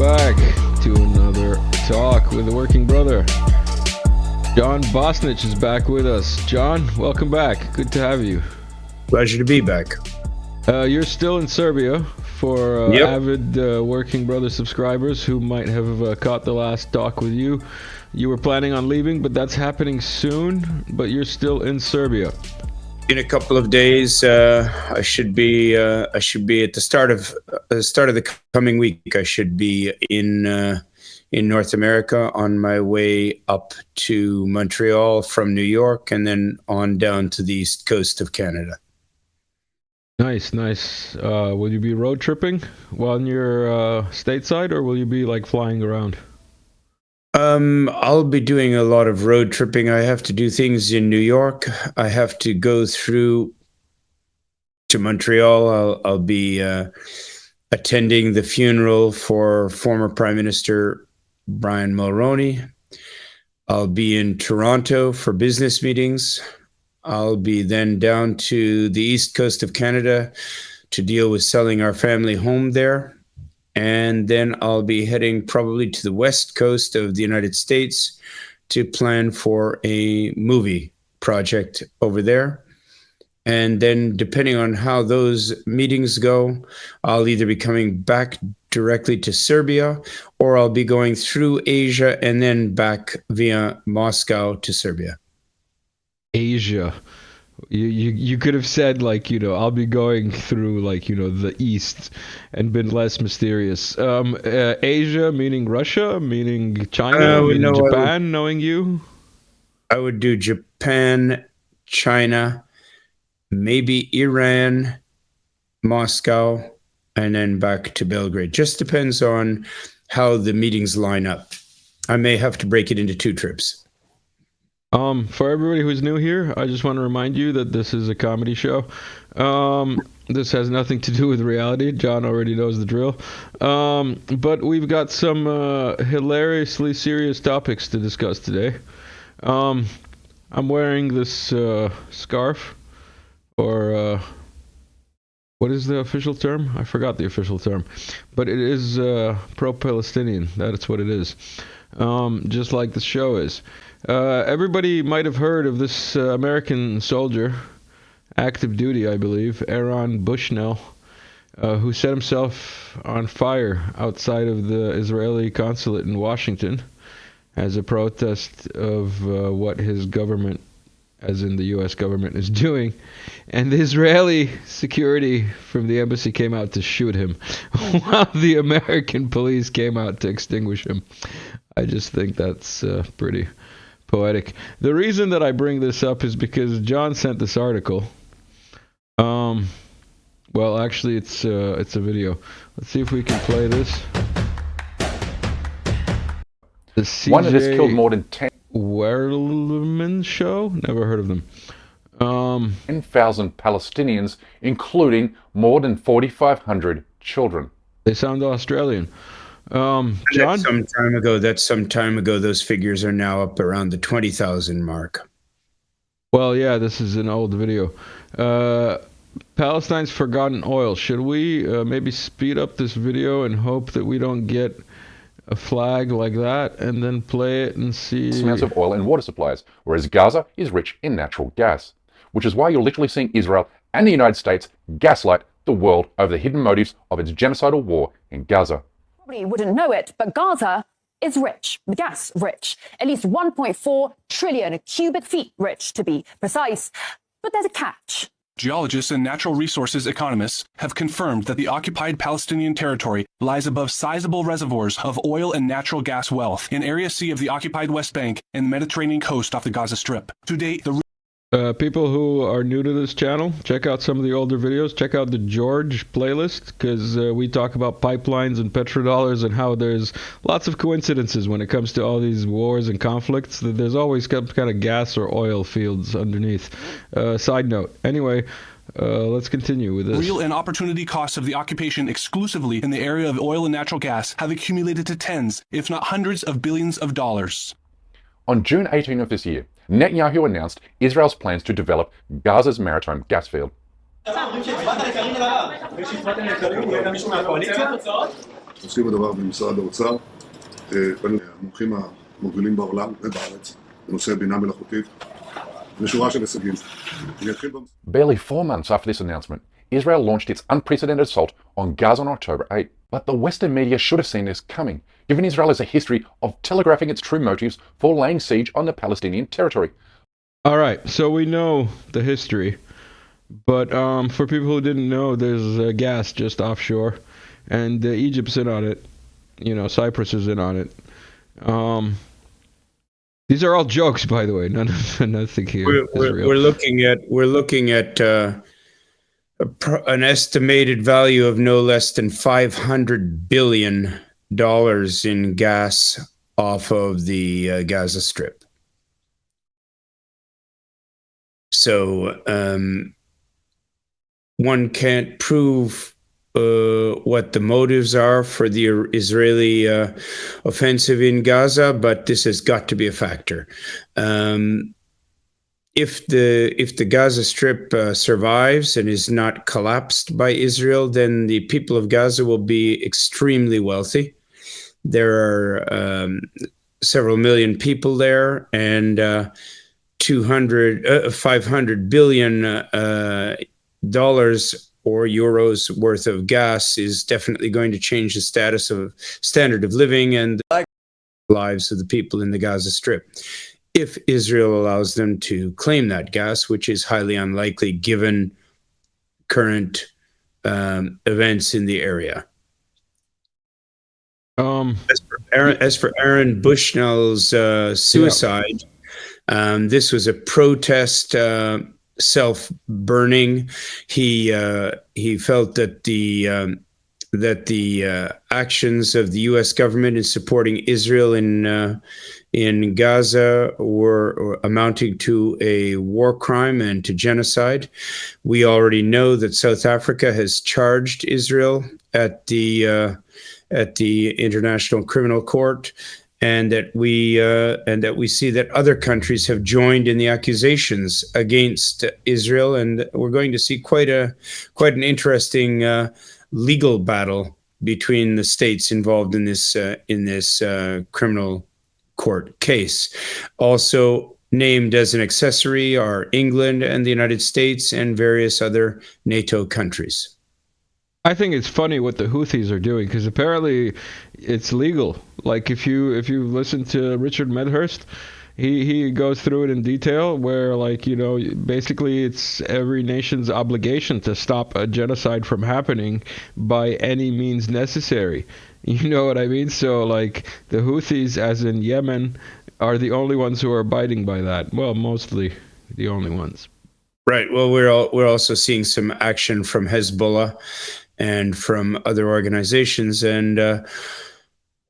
back to another talk with the working brother. John Bosnitch is back with us. John, welcome back. Good to have you. Pleasure to be back. You're still in Serbia for Yep. avid working brother subscribers who might have caught the last talk with you. You were planning on leaving, but that's happening soon. But you're still in Serbia. In a couple of days, I should be at the start of the coming week. I should be in North America on my way up to Montreal from New York, and then on down to the east coast of Canada. Nice. Will you be road tripping while you're stateside, or will you be like flying around? I'll be doing a lot of road tripping. I have to do things in New York. I have to go through to Montreal. I'll be attending the funeral for former Prime Minister Brian Mulroney. I'll be in Toronto for business meetings. I'll be then down to the east coast of Canada to deal with selling our family home there. And then I'll be heading probably to the west coast of the United States to plan for a movie project over there. And then depending on how those meetings go, I'll either be coming back directly to Serbia, or I'll be going through Asia and then back via Moscow to Serbia. Asia. You could have said, like, I'll be going through, like, the East and been less mysterious. Asia, meaning Russia, meaning China, meaning Japan, knowing you? I would do Japan, China, maybe Iran, Moscow, and then back to Belgrade. Just depends on how the meetings line up. I may have to break it into 2 trips. For everybody who's new here, I just want to remind you that this is a comedy show. This has nothing to do with reality. John already knows the drill. But we've got some hilariously serious topics to discuss today. I'm wearing this scarf, or what is the official term? I forgot the official term. But it is pro-Palestinian. That's what it is. Just like the show is. Everybody might have heard of this American soldier, active duty, I believe, Aaron Bushnell, who set himself on fire outside of the Israeli consulate in Washington as a protest of what his government, as in the U.S. government, is doing. And the Israeli security from the embassy came out to shoot him, while the American police came out to extinguish him. I just think that's pretty poetic. The reason that I bring this up is because John sent this article. Well, actually, it's a video. Let's see if we can play this. The CJ One that has killed more than 10 show? Never heard of them. 10,000 Palestinians, including more than 4,500 children. They sound Australian. John? That's some time ago. Those figures are now up around the 20,000 mark. Well, yeah, this is an old video. Palestine's forgotten oil. Should we maybe speed up this video and hope that we don't get a flag like that, and then play it and see Amounts of oil and water supplies, whereas Gaza is rich in natural gas, which is why you're literally seeing Israel and the United States gaslight the world over the hidden motives of its genocidal war in Gaza. Probably wouldn't know it, but Gaza is rich, gas rich, at least 1.4 trillion cubic feet rich, to be precise. But there's a catch. Geologists and natural resources economists have confirmed that the occupied Palestinian territory lies above sizable reservoirs of oil and natural gas wealth in Area C of the occupied West Bank and the Mediterranean coast off the Gaza Strip. To date, the people who are new to this channel, check out some of the older videos. Check out the George playlist, because we talk about pipelines and petrodollars and how there's lots of coincidences when it comes to all these wars and conflicts. There's always some kind of gas or oil fields underneath. Side note. Anyway, let's continue with this. real and opportunity costs of the occupation exclusively in the area of oil and natural gas have accumulated to tens, if not hundreds of billions of dollars. On June 18 of this year, Netanyahu announced Israel's plans to develop Gaza's maritime gas field. עושים הדבר במשרד האוצר, המומחים המובילים בעולם ובארץ, בנושא בינה מלאכותית, ושורה של הישגים. Barely 4 months after this announcement, Israel launched its unprecedented assault on Gaza on October 8. But the Western media should have seen this coming, given Israel has a history of telegraphing its true motives for laying siege on the Palestinian territory. All right, so we know the history, but for people who didn't know, there's gas just offshore, and Egypt's in on it. You know, Cyprus is in on it. These are all jokes, by the way. Nothing here. We're looking at an estimated value of no less than $500 billion in gas off of the Gaza Strip. So one can't prove what the motives are for the Israeli offensive in Gaza, but this has got to be a factor. If the Gaza Strip survives and is not collapsed by Israel, then the people of Gaza will be extremely wealthy. There are several million people there, and $500 billion or euros worth of gas is definitely going to change the standard of living and the lives of the people in the Gaza Strip, if Israel allows them to claim that gas, which is highly unlikely given current events in the area. As for Aaron Bushnell's suicide, this was a protest self-burning. He felt that the actions of the U.S. government in supporting Israel in Gaza were amounting to a war crime and to genocide. We already know that South Africa has charged Israel at the International Criminal Court, and that we see that other countries have joined in the accusations against Israel, and we're going to see quite an interesting legal battle between the states involved in this criminal court case. Also named as an accessory are England and the United States and various other NATO countries. I think it's funny what the Houthis are doing, because apparently it's legal. Like if you listen to Richard Medhurst, he goes through it in detail, where, like, you know, basically it's every nation's obligation to stop a genocide from happening by any means necessary. You know what I mean? So, like, the Houthis, as in Yemen, are the only ones who are abiding by that. Well, mostly the only ones. Right. Well, we're also seeing some action from Hezbollah and from other organizations. And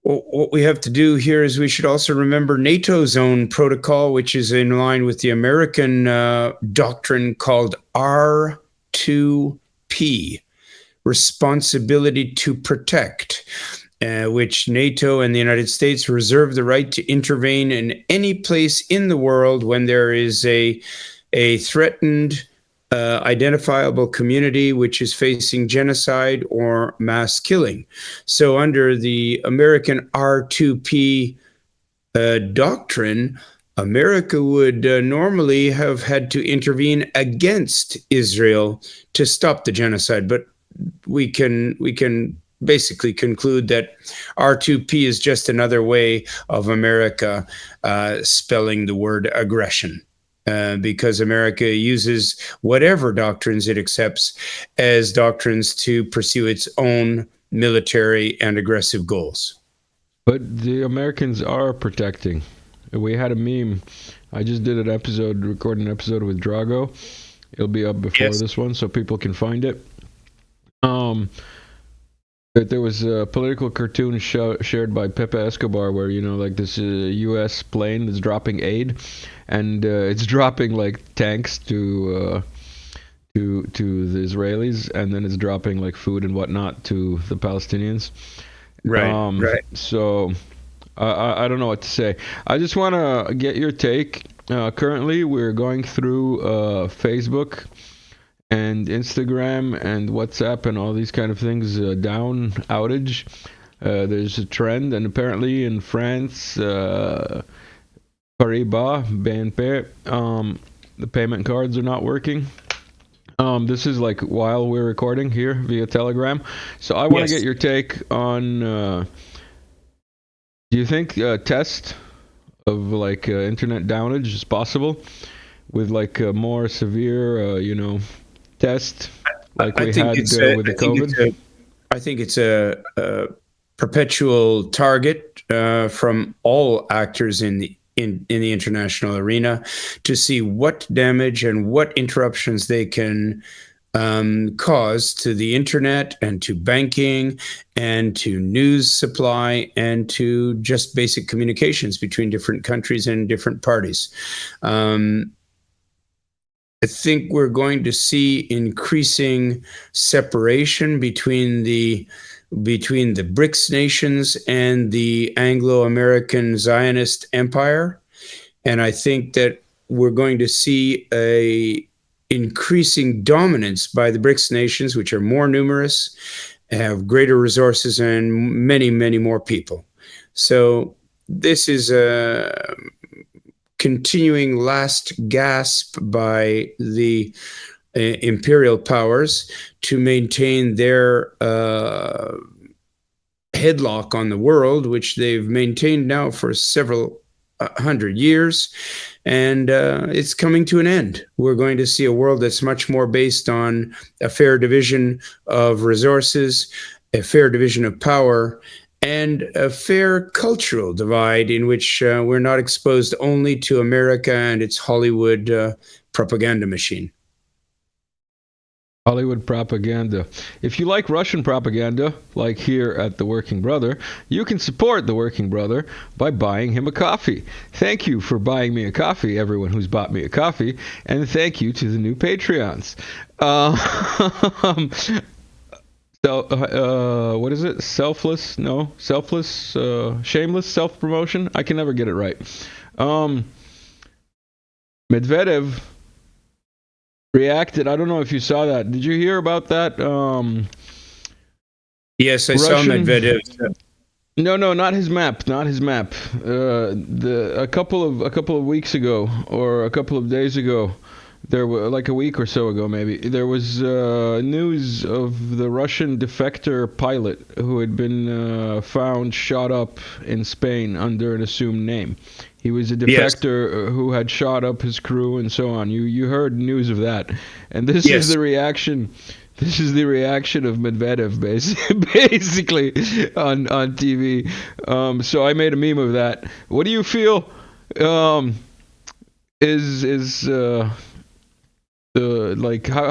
what we have to do here is we should also remember NATO's own protocol, which is in line with the American doctrine called R2P, responsibility to protect, which NATO and the United States reserve the right to intervene in any place in the world when there is a threatened identifiable community which is facing genocide or mass killing. So under the American R2P doctrine, America would normally have had to intervene against Israel to stop the genocide. But we can basically conclude that R2P is just another way of America spelling the word aggression. Because America uses whatever doctrines it accepts as doctrines to pursue its own military and aggressive goals. But the Americans are protecting. We had a meme. I just did recorded an episode with Drago. It'll be up before this one, so people can find it. There was a political cartoon shared by Pepe Escobar where, you know, like this U.S. plane is dropping aid, and it's dropping like tanks to the Israelis, and then it's dropping like food and whatnot to the Palestinians. Right. So I don't know what to say. I just want to get your take. Currently, we're going through Facebook and Instagram and WhatsApp and all these kind of things outage. There's a trend, and apparently in France, Paribas, BNP, the payment cards are not working. This is like while we're recording here via Telegram. So I want to get your take on, do you think a test of like internet downage is possible with like a more severe, test like we had with the COVID? I think it's a perpetual target from all actors in the international arena to see what damage and what interruptions they can cause to the internet and to banking and to news supply and to just basic communications between different countries and different parties. I think we're going to see increasing separation between the BRICS nations and the Anglo-American Zionist empire. And I think that we're going to see a increasing dominance by the BRICS nations, which are more numerous, have greater resources, and many, many more people. So this is a continuing last gasp by the imperial powers to maintain their headlock on the world, which they've maintained now for several hundred years, and it's coming to an end. We're going to see a world that's much more based on a fair division of resources, a fair division of power, and a fair cultural divide in which we're not exposed only to America and its Hollywood propaganda machine. Hollywood propaganda. If you like Russian propaganda, like here at The Working Brother, you can support The Working Brother by buying him a coffee. Thank you for buying me a coffee, everyone who's bought me a coffee, and thank you to the new Patreons. What is it? Shameless self-promotion? I can never get it right. Medvedev reacted. I don't know if you saw that. Did you hear about that? Yes, I saw Medvedev. No, not his map. Not his map. A couple of weeks ago, or a couple of days ago, there were like a week or so ago, maybe there was news of the Russian defector pilot who had been found shot up in Spain under an assumed name. He was a defector who had shot up his crew and so on. You heard news of that, and this is the reaction. This is the reaction of Medvedev, basically on TV. So I made a meme of that. What do you feel? How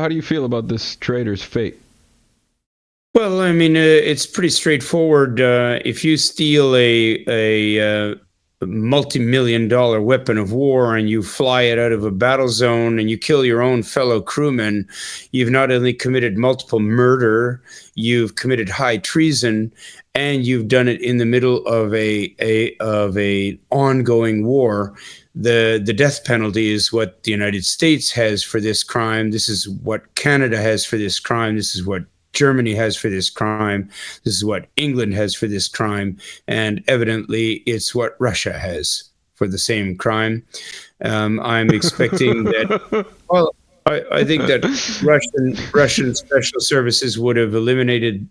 do you feel about this traitor's fate? Well, I mean, it's pretty straightforward. If you steal a multi-million-dollar weapon of war and you fly it out of a battle zone and you kill your own fellow crewmen, you've not only committed multiple murder, you've committed high treason, and you've done it in the middle of a ongoing war. The death penalty is what the United States has for this crime. This is what Canada has for this crime. This is what Germany has for this crime. This is what England has for this crime. And evidently, it's what Russia has for the same crime. I'm expecting that. Well, I think that Russian special services would have eliminated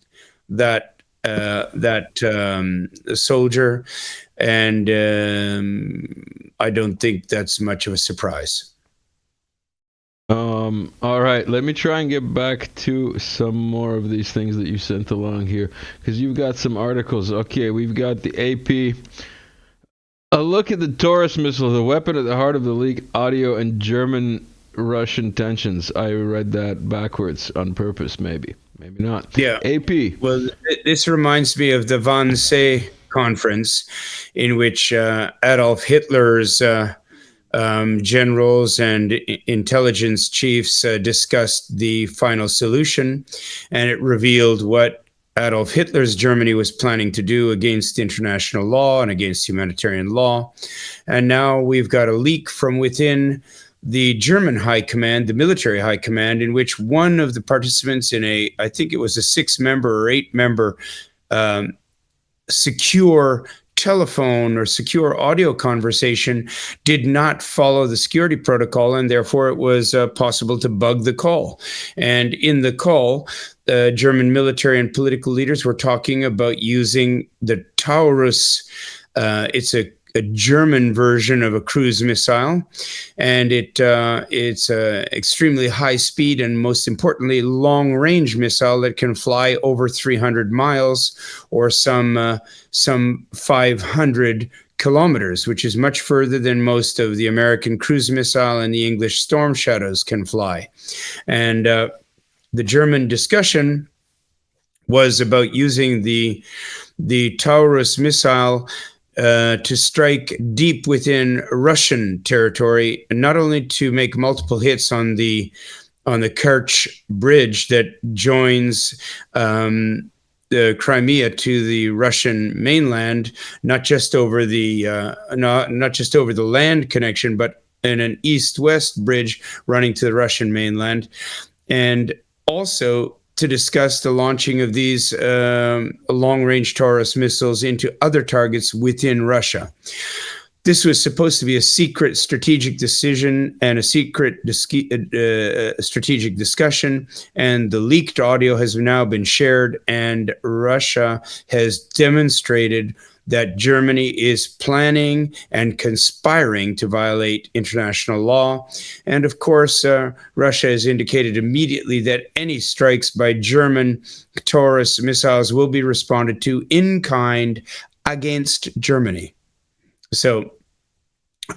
that soldier, and I don't think that's much of a surprise. All right, let me try and get back to some more of these things that you sent along here, because you've got some articles. Okay, we've got the AP. A look at the Taurus missile, the weapon at the heart of the leak audio and German-Russian tensions. I read that backwards on purpose, maybe not. Yeah. AP. Well, this reminds me of the Wannsee conference, in which Adolf Hitler's generals and intelligence chiefs discussed the final solution, and it revealed what Adolf Hitler's Germany was planning to do against international law and against humanitarian law. And now we've got a leak from within the German high command, the military high command, in which one of the participants in I think it was a 6-member or 8-member secure telephone or secure audio conversation did not follow the security protocol, and therefore it was possible to bug the call. And in the call, German military and political leaders were talking about using the Taurus. It's a German version of a cruise missile, and it's a extremely high speed and, most importantly, long range missile that can fly over 300 miles or some 500 kilometers, which is much further than most of the American cruise missile and the English Storm Shadows can fly. And the German discussion was about using the Taurus missile to strike deep within Russian territory, not only to make multiple hits on the Kerch bridge that joins the Crimea to the Russian mainland, not just over the land connection, but in an east-west bridge running to the Russian mainland, and also to discuss the launching of these long-range Taurus missiles into other targets within Russia. This was supposed to be a secret strategic decision and a secret strategic discussion, and the leaked audio has now been shared, and Russia has demonstrated that Germany is planning and conspiring to violate international law. And of course, Russia has indicated immediately that any strikes by German Taurus missiles will be responded to in kind against Germany. So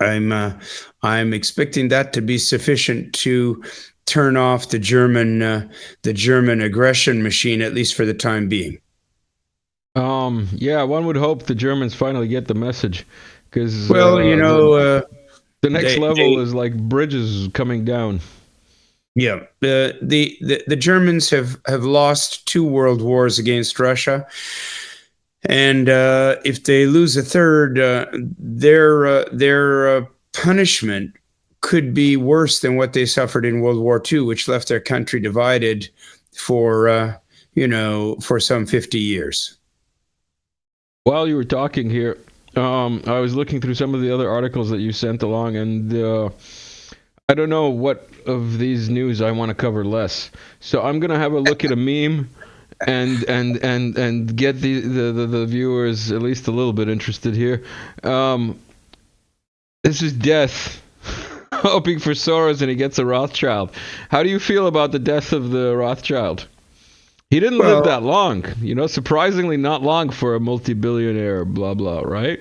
I'm expecting that to be sufficient to turn off the German aggression machine, at least for the time being. Yeah, one would hope the Germans finally get the message, because the next level is like bridges coming down. Yeah, the Germans have lost 2 world wars against Russia, and if they lose a third, their punishment could be worse than what they suffered in World War II, which left their country divided for some 50 years. While you were talking here, I was looking through some of the other articles that you sent along, and I don't know what of these news I want to cover less. So I'm gonna have a look at a meme and get the viewers at least a little bit interested here. This is death. Hoping for Soros and he gets a Rothschild. How do you feel about the death of the Rothschild? He didn't live that long, surprisingly not long for a multi-billionaire, blah, blah, right?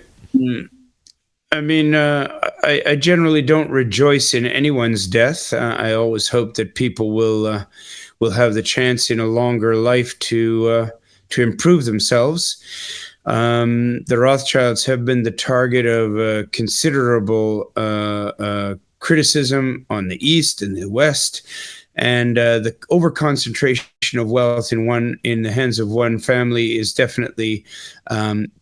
I mean, I generally don't rejoice in anyone's death. I always hope that people will have the chance in a longer life to improve themselves. The Rothschilds have been the target of considerable criticism on the East and the West. And the overconcentration of wealth in the hands of one family is definitely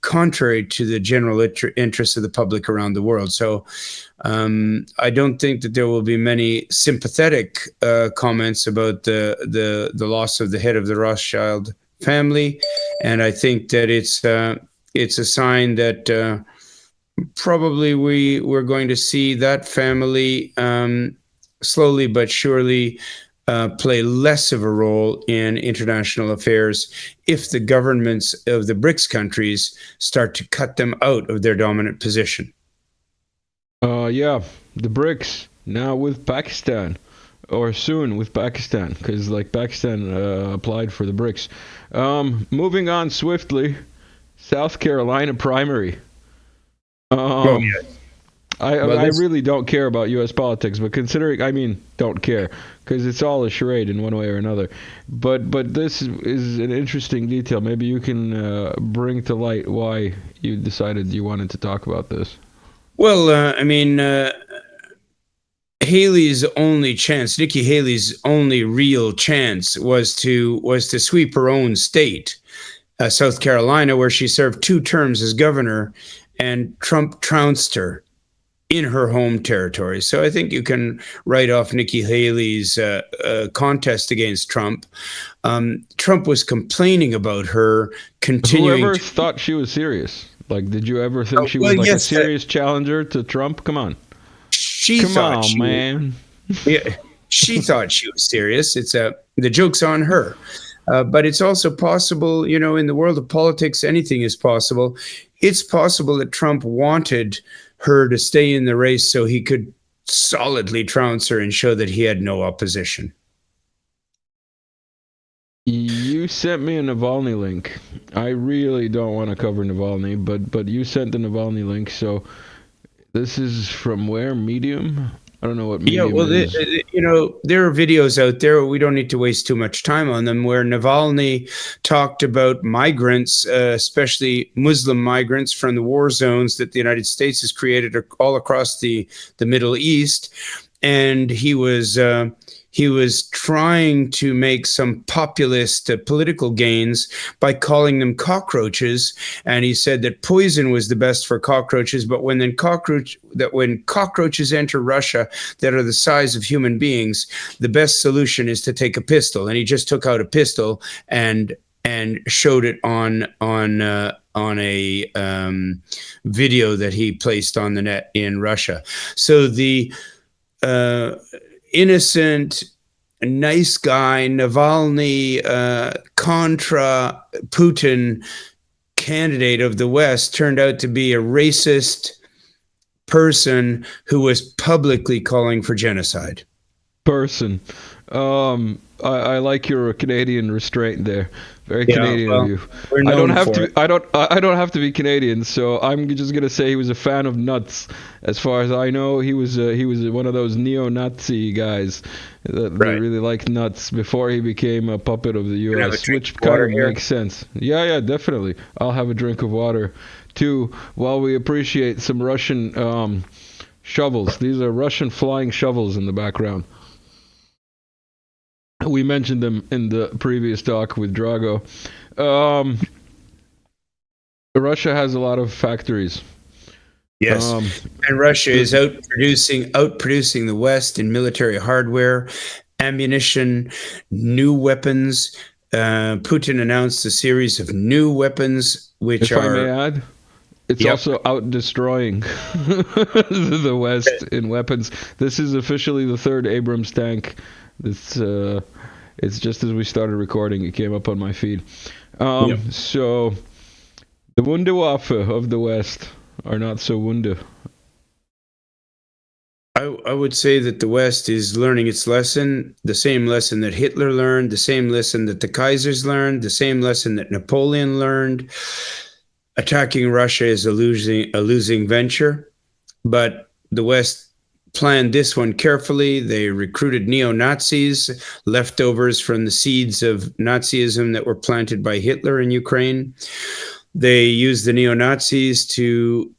contrary to the general interest of the public around the world. So I don't think that there will be many sympathetic comments about the loss of the head of the Rothschild family, and I think that it's a sign that probably we're going to see that family slowly but surely play less of a role in international affairs if the governments of the BRICS countries start to cut them out of their dominant position. Yeah, the BRICS now with Pakistan, or soon with Pakistan, because Pakistan applied for the BRICS. Moving on swiftly, South Carolina primary. I really don't care about U.S. politics, but don't care, because it's all a charade in one way or another. But this is an interesting detail. Maybe you can bring to light why you decided you wanted to talk about this. Well, Haley's only chance, Nikki Haley's only real chance was to sweep her own state, South Carolina, where she served 2 terms as governor, and Trump trounced her in her home territory. So I think you can write off Nikki Haley's contest against Trump. Trump was complaining about her continuing. Whoever thought she was serious? Like, did you ever think she was like a serious challenger to Trump? Come on. Come on, man. Yeah, she thought she was serious. It's the joke's on her. But it's also possible, you know, in the world of politics, anything is possible. It's possible that Trump wanted her to stay in the race so he could solidly trounce her and show that he had no opposition. You sent me a Navalny link. I really don't want to cover Navalny, but you sent the Navalny link. So this is from where? Medium? I don't know what Medium is. You know, there are videos out there. We don't need to waste too much time on them, where Navalny talked about migrants, especially Muslim migrants from the war zones that the United States has created all across the Middle East. And he was trying to make some populist political gains by calling them cockroaches. And he said that poison was the best for cockroaches, but when cockroaches enter Russia that are the size of human beings, the best solution is to take a pistol. And he just took out a pistol and showed it on a video that he placed on the net in Russia. So the innocent, nice guy, Navalny, contra Putin candidate of the West turned out to be a racist person who was publicly calling for genocide. I like your Canadian restraint there. Very Canadian of you. I don't have to be Canadian, so I'm just gonna say he was a fan of nuts. As far as I know, he was one of those neo-Nazi guys that really liked nuts before he became a puppet of the U.S., which kind of makes sense. Yeah, definitely. I'll have a drink of water too, while we appreciate some Russian shovels. These are Russian flying shovels in the background. We mentioned them in the previous talk with Drago. Russia has a lot of factories. Yes, and Russia is outproducing the West in military hardware, ammunition, new weapons. Putin announced a series of new weapons, which if I may add, it's also out-destroying the West in weapons. This is officially the third Abrams tank. It's just as we started recording, it came up on my feed. So the Wunderwaffe of the West are not so Wunder. I would say that the West is learning its lesson, the same lesson that Hitler learned, the same lesson that the Kaisers learned, the same lesson that Napoleon learned. Attacking Russia is a losing venture, but the West planned this one carefully. They recruited neo-Nazis, leftovers from the seeds of Nazism that were planted by Hitler in Ukraine. They used the neo-Nazis to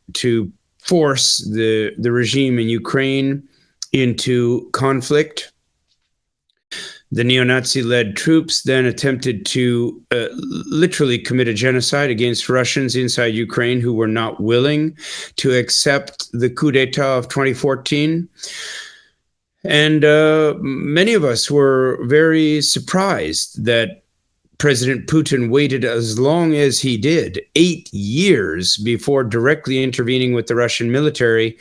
force the regime in Ukraine into conflict. The neo-Nazi-led troops then attempted to literally commit a genocide against Russians inside Ukraine who were not willing to accept the coup d'etat of 2014. And many of us were very surprised that President Putin waited as long as he did, 8 years, before directly intervening with the Russian military.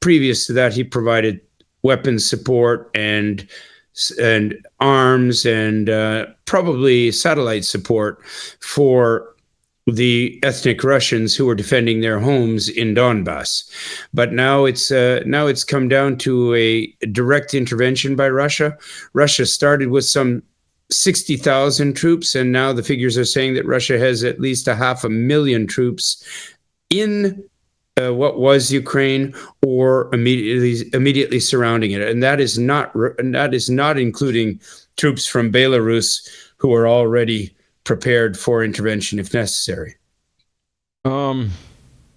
Previous to that, he provided weapons support and arms and probably satellite support for the ethnic Russians who were defending their homes in Donbass. But now it's come down to a direct intervention by Russia. Russia started with some 60,000 troops, and now the figures are saying that Russia has at least 500,000 troops in what was Ukraine or immediately surrounding it, and that is not including troops from Belarus who are already prepared for intervention if necessary. Regarding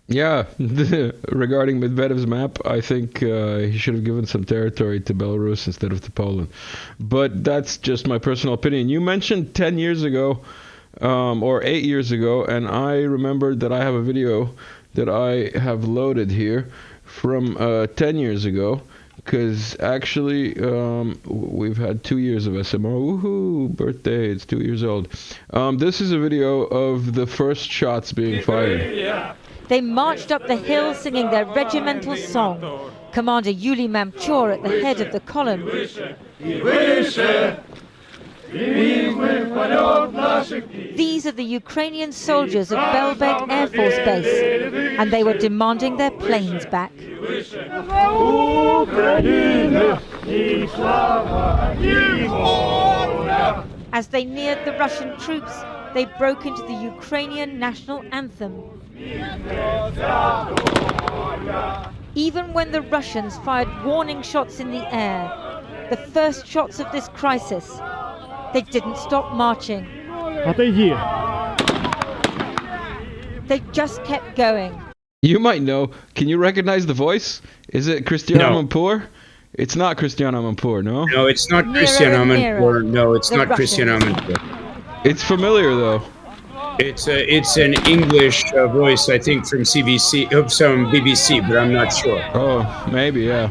Medvedev's map, I think he should have given some territory to Belarus instead of to Poland. But that's just my personal opinion. You mentioned 10 years ago, or 8 years ago, and I remembered that I have a video that I have loaded here from 10 years ago, because actually we've had 2 years of SMR. Woohoo! Birthday, it's 2 years old. This is a video of the first shots being fired. They marched up the hill singing their regimental song. Commander Yuli Mamchur at the head of the column. These are the Ukrainian soldiers of Belbek Air Force Base, and they were demanding their planes back. As they neared the Russian troops, they broke into the Ukrainian national anthem. Even when the Russians fired warning shots in the air, the first shots of this crisis, they didn't stop marching. They just kept going. You might know. Can you recognize the voice? Is it Cristiano No. Amanpour? It's not Cristiano Amanpour, no? No, it's not Nearer Cristiano and Amanpour. nearer. No, it's The not Cristiano Russians. Amanpour. It's familiar, though. It's an English voice, I think, from CBC, some BBC, but I'm not sure. Oh, maybe, yeah.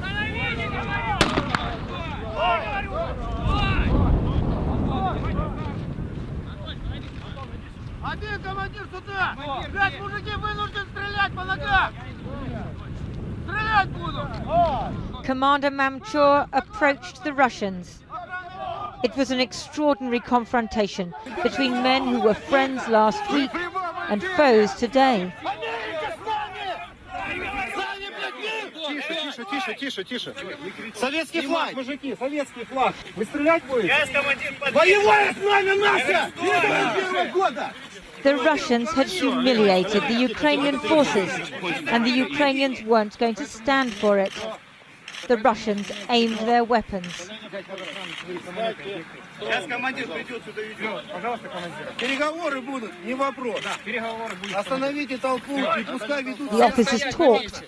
Один командир сюда! 5 мужики вынуждены стрелять по ногам! Стрелять буду! Commander Mamchur approached the Russians. It was an extraordinary confrontation between men who were friends last week and foes today. Тише. Советский флаг, мужики, советский флаг. Вы стрелять будете? Боевая с нами наша! 91 года! The Russians had humiliated the Ukrainian forces, and the Ukrainians weren't going to stand for it. The Russians aimed their weapons. Сейчас командир придет сюда ведет. Пожалуйста, командир. Переговоры будут, не вопрос. Переговоры будут. Остановите толпу и пускай ведут. The officers talked.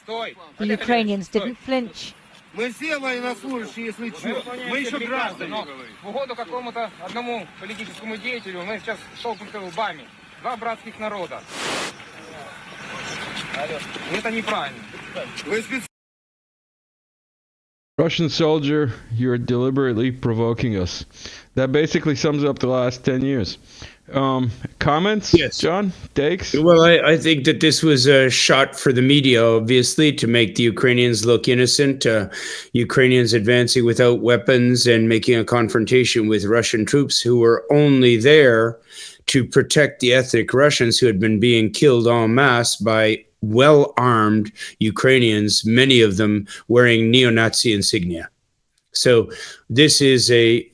Стой! The Ukrainians didn't flinch. Мы все военнослужащие, если что. Мы еще граждане. В угоду какому-то одному политическому деятелю мы сейчас столкнуты лбами. Два братских народа. Это неправильно. Вы специально. Russian soldier, you're deliberately provoking us. That basically sums up the last 10 years. Comments, Yes. John? Takes? Well, I think that this was a shot for the media, obviously, to make the Ukrainians look innocent. Ukrainians advancing without weapons and making a confrontation with Russian troops who were only there to protect the ethnic Russians who had been being killed en masse by well-armed Ukrainians, many of them wearing neo-Nazi insignia. So this is a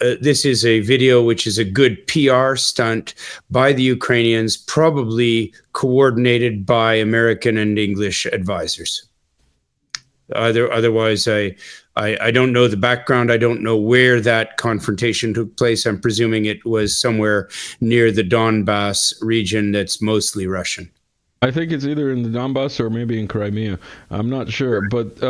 video which is a good PR stunt by the Ukrainians, probably coordinated by American and English advisors. Otherwise, I don't know the background. I don't know where that confrontation took place. I'm presuming it was somewhere near the Donbass region that's mostly Russian. I think it's either in the Donbass or maybe in Crimea. I'm not sure. But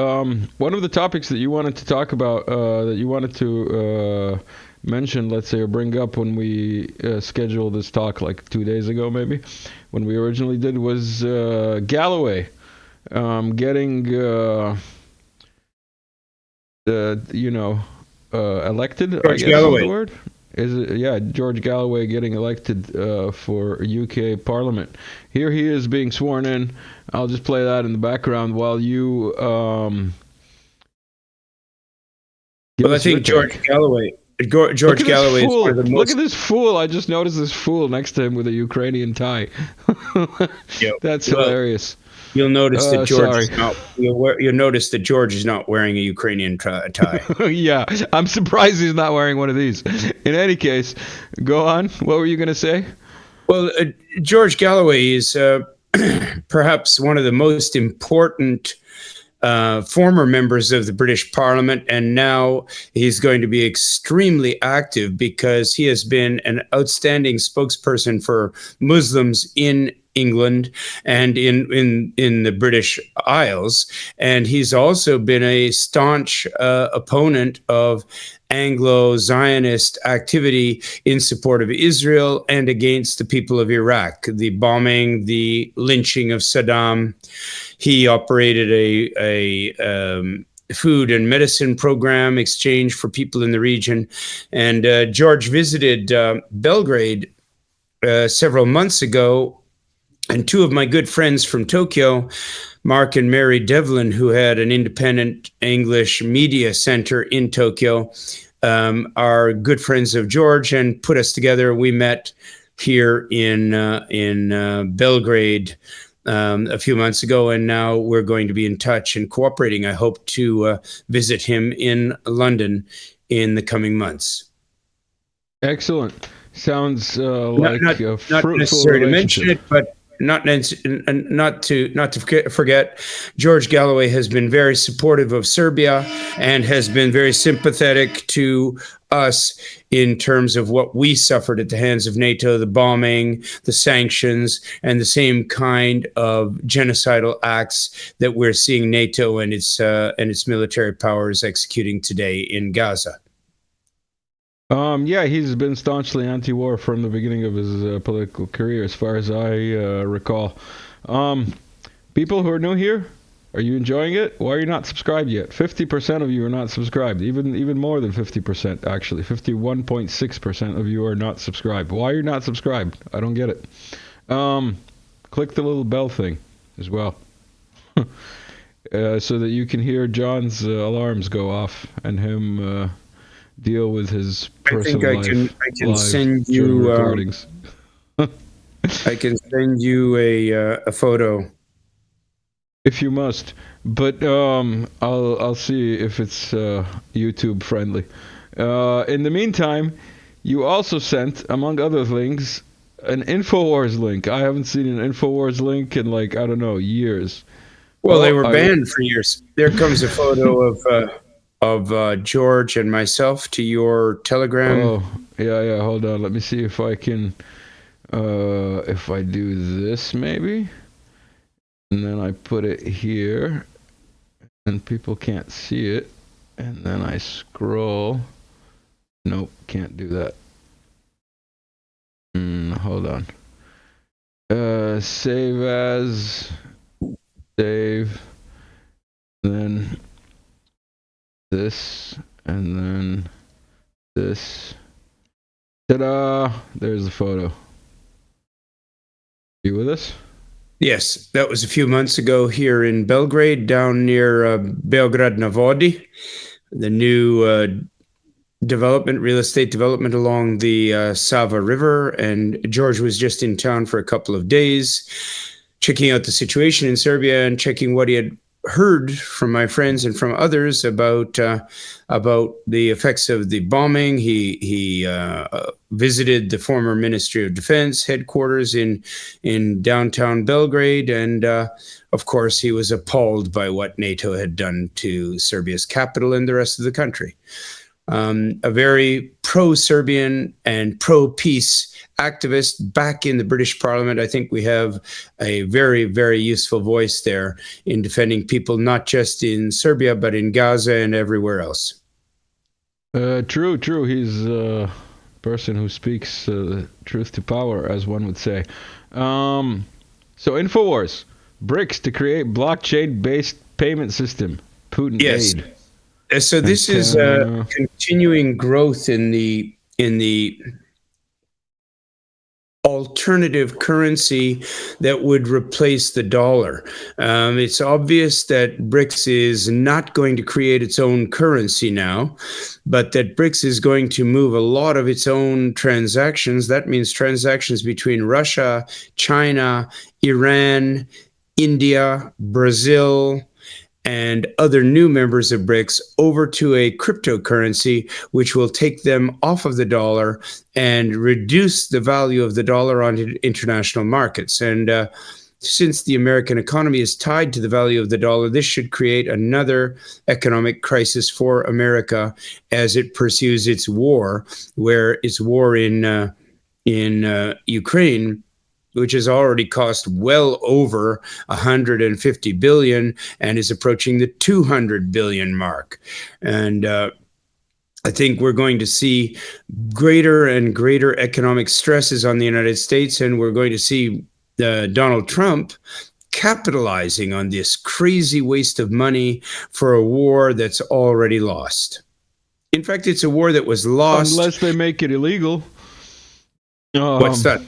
one of the topics that you wanted to talk about, that you wanted to mention, let's say, or bring up when we scheduled this talk like 2 days ago, maybe, when we originally did, was Galloway getting, elected. George I guess Galloway. is the word. Is it, yeah, George Galloway getting elected for UK Parliament. Here he is being sworn in. I'll just play that in the background while you. Well, I think George Galloway. George Galloway is one of the most. Look at this fool! I just noticed this fool next to him with a Ukrainian tie. That's hilarious. You'll notice that George is sorry. not. You'll notice that George is not wearing a Ukrainian tie. Yeah, I'm surprised he's not wearing one of these. In any case, go on. What were you going to say? Well, George Galloway is perhaps one of the most important former members of the British Parliament, and now he's going to be extremely active because he has been an outstanding spokesperson for Muslims in England and in the British Isles. And he's also been a staunch opponent of Anglo-Zionist activity in support of Israel and against the people of Iraq, the bombing, the lynching of Saddam. He operated a food and medicine program exchange for people in the region. And George visited Belgrade several months ago, and two of my good friends from Tokyo, Mark and Mary Devlin, who had an independent English media center in Tokyo, are good friends of George and put us together. We met here in Belgrade a few months ago, and now we're going to be in touch and cooperating. I hope to visit him in London in the coming months. Excellent. Sounds like a fruitful not necessary to mention relationship. it, but not to forget, George Galloway has been very supportive of Serbia and has been very sympathetic to us in terms of what we suffered at the hands of NATO, the bombing, the sanctions, and the same kind of genocidal acts that we're seeing NATO and its military powers executing today in Gaza. Yeah, he's been staunchly anti-war from the beginning of his political career, as far as I recall. People who are new here, are you enjoying it? Why are you not subscribed yet? 50% of you are not subscribed. Even more than 50%, actually. 51.6% of you are not subscribed. Why are you not subscribed? I don't get it. Click the little bell thing as well. So that you can hear John's alarms go off and him deal with his personal life. I can send you recordings. I can send you a photo if you must, but I'll see if it's YouTube friendly. In the meantime, you also sent, among other things, an InfoWars link. I haven't seen an InfoWars link in, like, I don't know, years. Well, they were banned for years. There comes a photo of George and myself to your Telegram. Oh, yeah. Hold on. Let me see if I can. If I do this, maybe, and then I put it here, and people can't see it, and then I scroll. Nope, can't do that. Hold on. Save as. Save. Then. This, and then this. Ta-da! There's the photo. You with us? Yes, that was a few months ago here in Belgrade, down near Beograd na Vodi, the new real estate development along the Sava River. And George was just in town for a couple of days, checking out the situation in Serbia and checking what he had heard from my friends and from others about the effects of the bombing. He visited the former Ministry of Defense headquarters in downtown Belgrade, and of course he was appalled by what NATO had done to Serbia's capital and the rest of the country. A very pro-Serbian and pro-peace activist back in the British Parliament. I think we have a very, very useful voice there in defending people, not just in Serbia, but in Gaza and everywhere else. True. He's a person who speaks truth to power, as one would say. So InfoWars, BRICS to create blockchain-based payment system. Putin aid. So this is a continuing growth in the alternative currency that would replace the dollar. It's obvious that BRICS is not going to create its own currency now, but that BRICS is going to move a lot of its own transactions. That means transactions between Russia, China, Iran, India, Brazil, and other new members of BRICS over to a cryptocurrency, which will take them off of the dollar and reduce the value of the dollar on international markets. And since the American economy is tied to the value of the dollar, this should create another economic crisis for America as it pursues its war, where its war in Ukraine which has already cost well over 150 billion and is approaching the 200 billion mark. And I think we're going to see greater and greater economic stresses on the United States, and we're going to see Donald Trump capitalizing on this crazy waste of money for a war that's already lost. In fact, it's a war that was lost. Unless they make it illegal. What's that?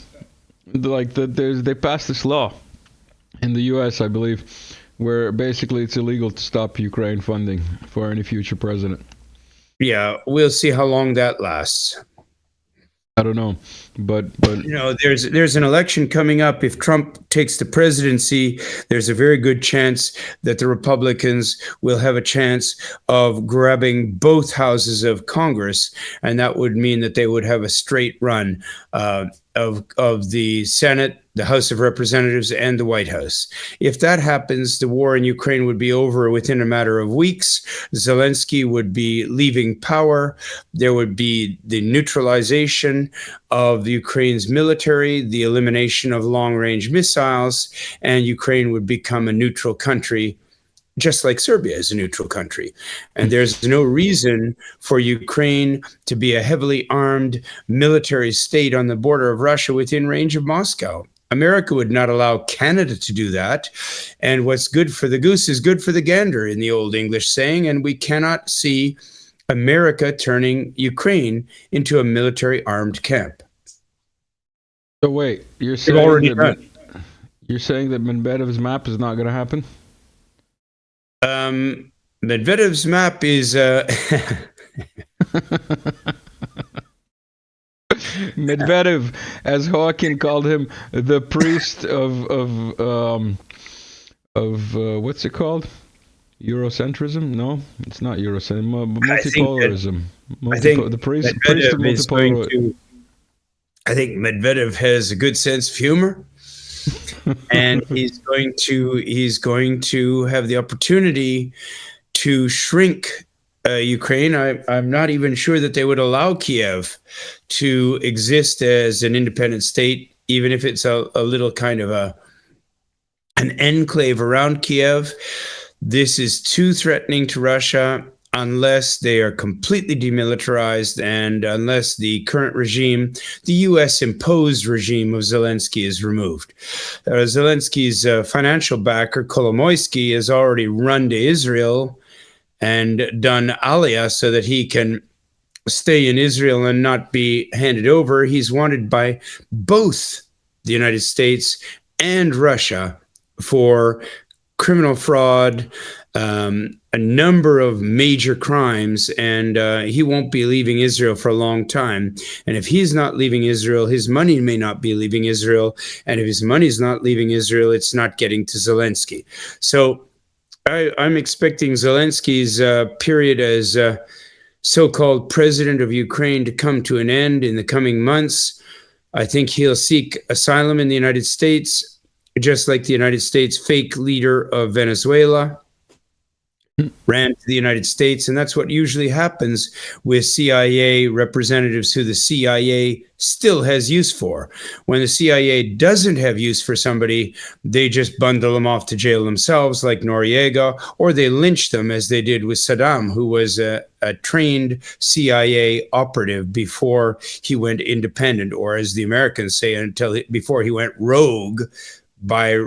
Like they passed this law in the U.S., I believe, where basically it's illegal to stop Ukraine funding for any future president. Yeah, we'll see how long that lasts. I don't know, but you know, there's an election coming up. If Trump takes the presidency, there's a very good chance that the Republicans will have a chance of grabbing both houses of Congress, and that would mean that they would have a straight run of the Senate, the House of Representatives, and the White House. If that happens, the war in Ukraine would be over within a matter of weeks. Zelensky would be leaving power. There would be the neutralization of Ukraine's military, the elimination of long-range missiles, and Ukraine would become a neutral country, just like Serbia is a neutral country. And there's no reason for Ukraine to be a heavily armed military state on the border of Russia within range of Moscow. America would not allow Canada to do that. And what's good for the goose is good for the gander, in the old English saying. And we cannot see America turning Ukraine into a military armed camp. So wait, you're saying that Medvedev's map is not going to happen? Medvedev's map is Medvedev, as Hawking called him, the priest of what's it called? Eurocentrism? No, it's not Eurocentrism. Multipolarism. The priest of multipolarism. I think Medvedev has a good sense of humor. And he's going to have the opportunity to shrink Ukraine. I'm not even sure that they would allow Kiev to exist as an independent state, even if it's a little kind of an enclave around Kiev. This is too threatening to Russia unless they are completely demilitarized and unless the current regime, the U.S. imposed regime of Zelensky, is removed. Zelensky's financial backer, Kolomoisky, has already run to Israel and done aliyah so that he can stay in Israel and not be handed over. He's wanted by both the United States and Russia for criminal fraud, a number of major crimes, and he won't be leaving Israel for a long time. And if he's not leaving Israel, his money may not be leaving Israel. And if his money's not leaving Israel, it's not getting to Zelensky. So I'm expecting Zelensky's period as so-called president of Ukraine to come to an end in the coming months. I think he'll seek asylum in the United States, just like the United States fake leader of Venezuela ran to the United States. And that's what usually happens with CIA representatives who the CIA still has use for. When the CIA doesn't have use for somebody, they just bundle them off to jail themselves, like Noriega, or they lynch them, as they did with Saddam, who was a trained CIA operative before he went independent, or as the Americans say, before he went rogue by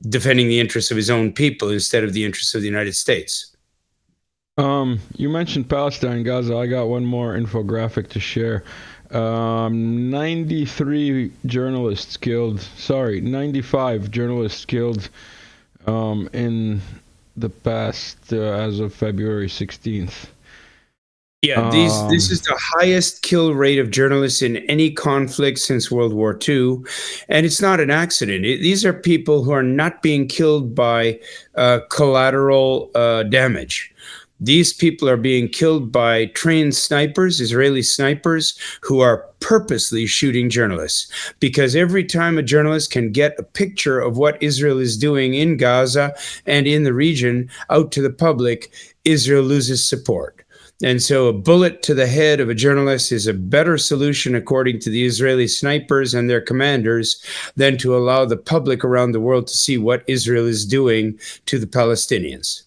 defending the interests of his own people instead of the interests of the United States. You mentioned Palestine, Gaza. I got one more infographic to share. 95 journalists killed in the past as of February 16th. Yeah, this is the highest kill rate of journalists in any conflict since World War II. And it's not an accident. These are people who are not being killed by collateral damage. These people are being killed by trained snipers, Israeli snipers, who are purposely shooting journalists. Because every time a journalist can get a picture of what Israel is doing in Gaza and in the region out to the public, Israel loses support. And so a bullet to the head of a journalist is a better solution, according to the Israeli snipers and their commanders, than to allow the public around the world to see what Israel is doing to the Palestinians.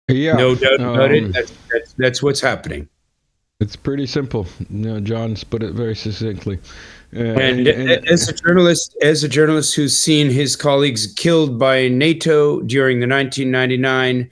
Yeah. No doubt about it. That's what's happening. It's pretty simple. John's put it very succinctly. And as a journalist who's seen his colleagues killed by NATO during the 1999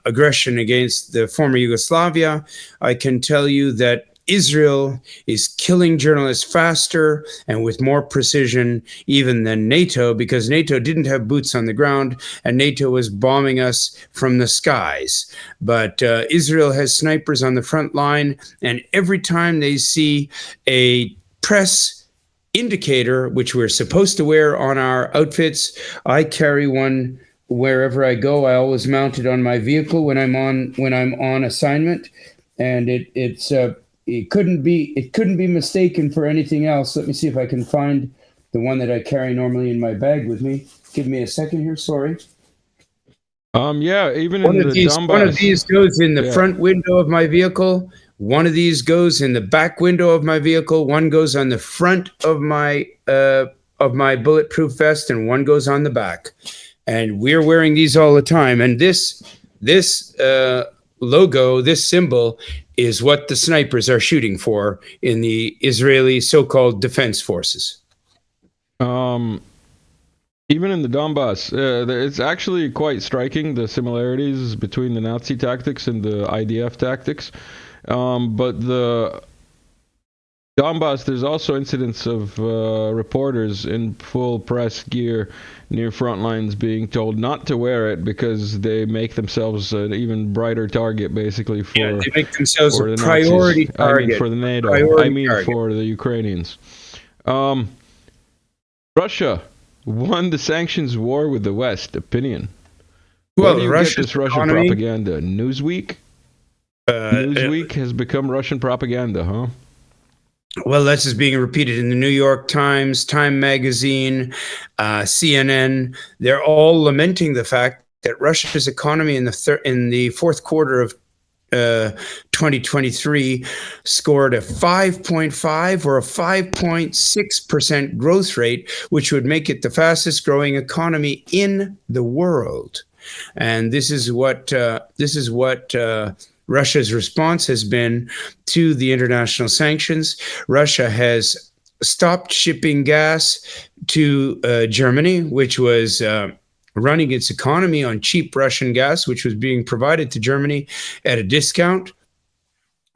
aggression against the former Yugoslavia, I can tell you that Israel is killing journalists faster and with more precision even than NATO, because NATO didn't have boots on the ground and NATO was bombing us from the skies. But Israel has snipers on the front line, and every time they see a press indicator, which we're supposed to wear on our outfits, I carry one wherever I go. I always mount it on my vehicle when I'm on assignment, and it couldn't be mistaken for anything else. Let me see if I can find the one that I carry normally in my bag with me. Give me a second here. Sorry. Yeah, even One in of the these, Donbass. one of these goes in the front window of my vehicle. One of these goes in the back window of my vehicle. One goes on the front of my bulletproof vest, and one goes on the back. And we're wearing these all the time. And this logo, this symbol, is what the snipers are shooting for in the Israeli so-called defense forces. Even in the Donbass, it's actually quite striking, the similarities between the Nazi tactics and the IDF tactics. But the Donbass, there's also incidents of reporters in full press gear near front lines being told not to wear it because they make themselves an even brighter target, basically, for, they make themselves for a the priority Nazis. target. I mean, for the NATO. For the Ukrainians. Russia won the sanctions war with the West. Opinion. Well, Where do you get this Russian economy, propaganda? Newsweek? Newsweek has become Russian propaganda, huh? Well, this is being repeated in the New York Times, Time Magazine, CNN. They're all lamenting the fact that Russia's economy in the fourth quarter of 2023 scored a 5.5 or a 5.6% growth rate, which would make it the fastest growing economy in the world. And this is what Russia's response has been to the international sanctions. Russia has stopped shipping gas to Germany, which was running its economy on cheap Russian gas, which was being provided to Germany at a discount.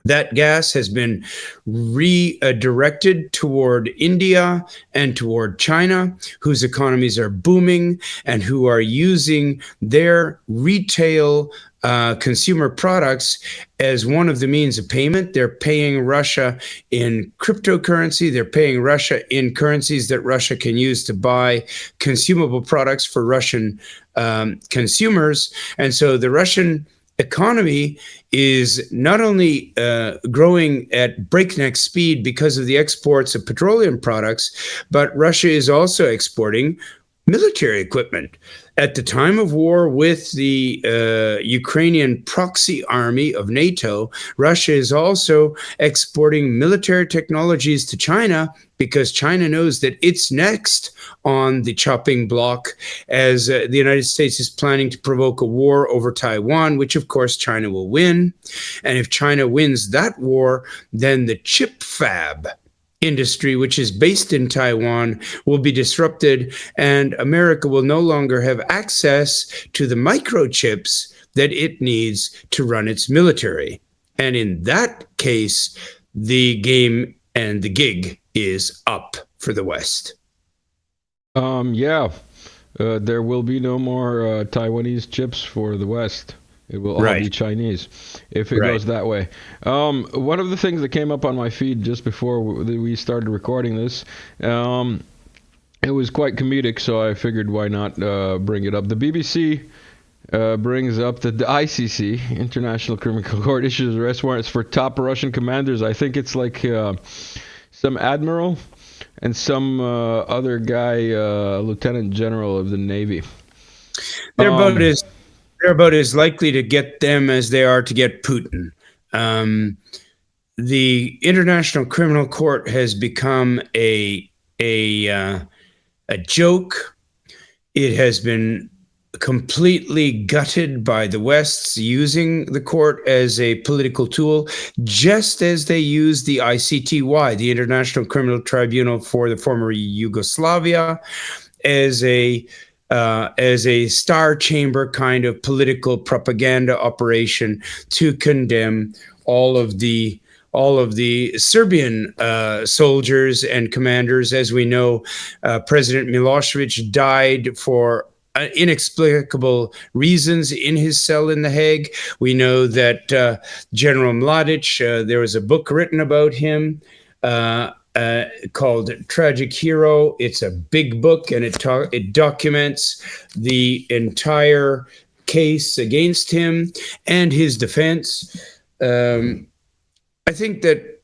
That gas has been redirected toward India and toward China, whose economies are booming and who are using their retail consumer products as one of the means of payment. They're paying Russia in cryptocurrency. They're paying Russia in currencies that Russia can use to buy consumable products for Russian consumers. And so the Russian economy is not only growing at breakneck speed because of the exports of petroleum products, but Russia is also exporting military equipment. At the time of war with the Ukrainian proxy army of NATO, Russia is also exporting military technologies to China because China knows that it's next on the chopping block as the United States is planning to provoke a war over Taiwan, which of course China will win. And if China wins that war, then the chip fab industry, which is based in Taiwan, will be disrupted, and America will no longer have access to the microchips that it needs to run its military. And in that case, the game and the gig is up for the West. There will be no more Taiwanese chips for the West. It will all be Chinese if it goes that way. One of the things that came up on my feed just before we started recording this, it was quite comedic, so I figured why not bring it up. The BBC brings up that the ICC, International Criminal Court, issues arrest warrants for top Russian commanders. I think it's like some admiral and some other guy, lieutenant general of the Navy. They're about as they're about as likely to get them as they are to get Putin. The International Criminal Court has become a joke. It has been completely gutted by the West's using the court as a political tool, just as they used the ICTY, the International Criminal Tribunal for the former Yugoslavia, as a star chamber kind of political propaganda operation to condemn all of the Serbian soldiers and commanders. As we know, President Milosevic died for inexplicable reasons in his cell in The Hague. We know that General Mladic, there was a book written about him called Tragic Hero. It's a big book, and it documents the entire case against him and his defense. I think that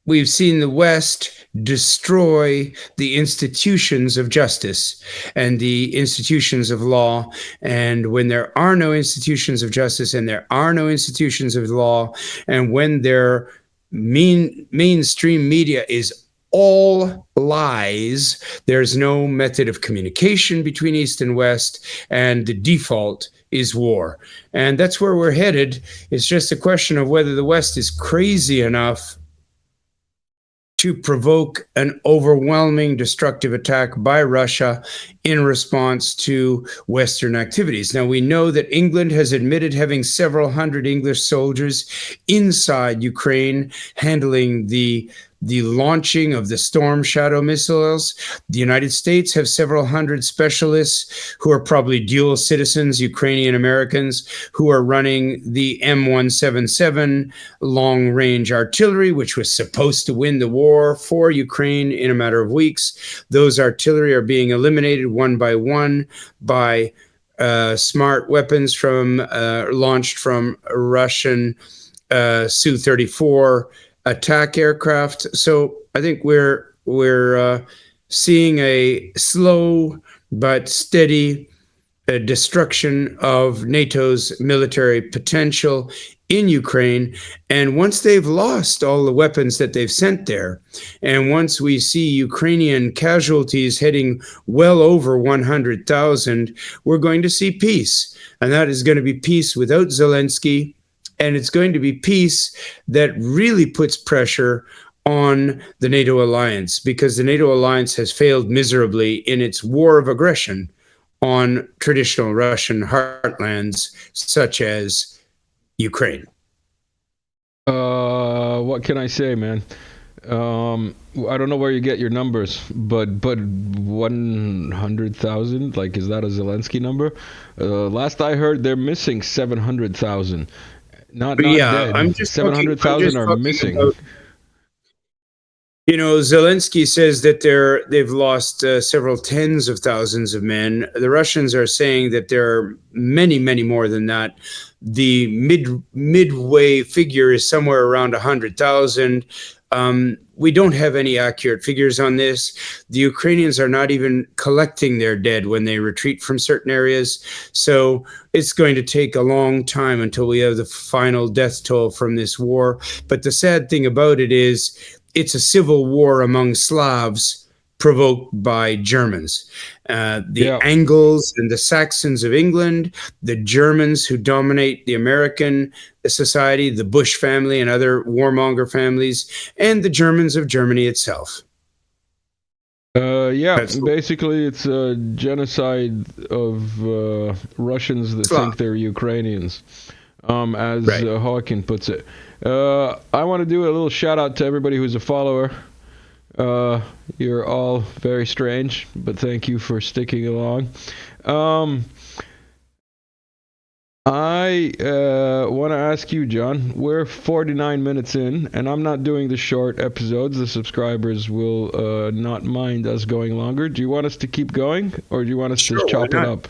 we've seen the West destroy the institutions of justice and the institutions of law. And when there are no institutions of justice and there are no institutions of law, and when their mainstream media is all lies, there's no method of communication between East and West, and the default is war. And that's where we're headed. It's just a question of whether the West is crazy enough to provoke an overwhelming destructive attack by Russia in response to Western activities. Now, we know that England has admitted having several hundred English soldiers inside Ukraine handling the launching of the Storm Shadow missiles. The United States have several hundred specialists who are probably dual citizens, Ukrainian Americans, who are running the M177 long-range artillery, which was supposed to win the war for Ukraine in a matter of weeks. Those artillery are being eliminated one by one by smart weapons launched from Russian Su-34 attack aircraft. So I think we're seeing a slow but steady destruction of NATO's military potential in Ukraine. And once they've lost all the weapons that they've sent there, and once we see Ukrainian casualties heading well over 100,000, we're going to see peace. And that is going to be peace without Zelensky. And it's going to be peace that really puts pressure on the NATO alliance, because the NATO alliance has failed miserably in its war of aggression on traditional Russian heartlands, such as Ukraine. What can I say, man? I don't know where you get your numbers, but 100,000, like, is that a Zelensky number? Last I heard, they're missing 700,000. Not dead. I'm just 700,000 are missing. Zelensky says that they've lost several tens of thousands of men. The Russians are saying that there are many, many more than that. The midway figure is somewhere around 100,000. We don't have any accurate figures on this. The Ukrainians are not even collecting their dead when they retreat from certain areas. So it's going to take a long time until we have the final death toll from this war. But the sad thing about it is it's a civil war among Slavs provoked by Germans. The Angles and the Saxons of England, the Germans who dominate the American society, the Bush family and other warmonger families, and the Germans of Germany itself. Basically it's a genocide of Russians that think they're Ukrainians, as Hawking puts it. I want to do a little shout out to everybody who's a follower. You're all very strange, but thank you for sticking along. I want to ask you, John, we're 49 minutes in, and I'm not doing the short episodes. The subscribers will not mind us going longer. Do you want us to keep going, or do you want us to just chop it up?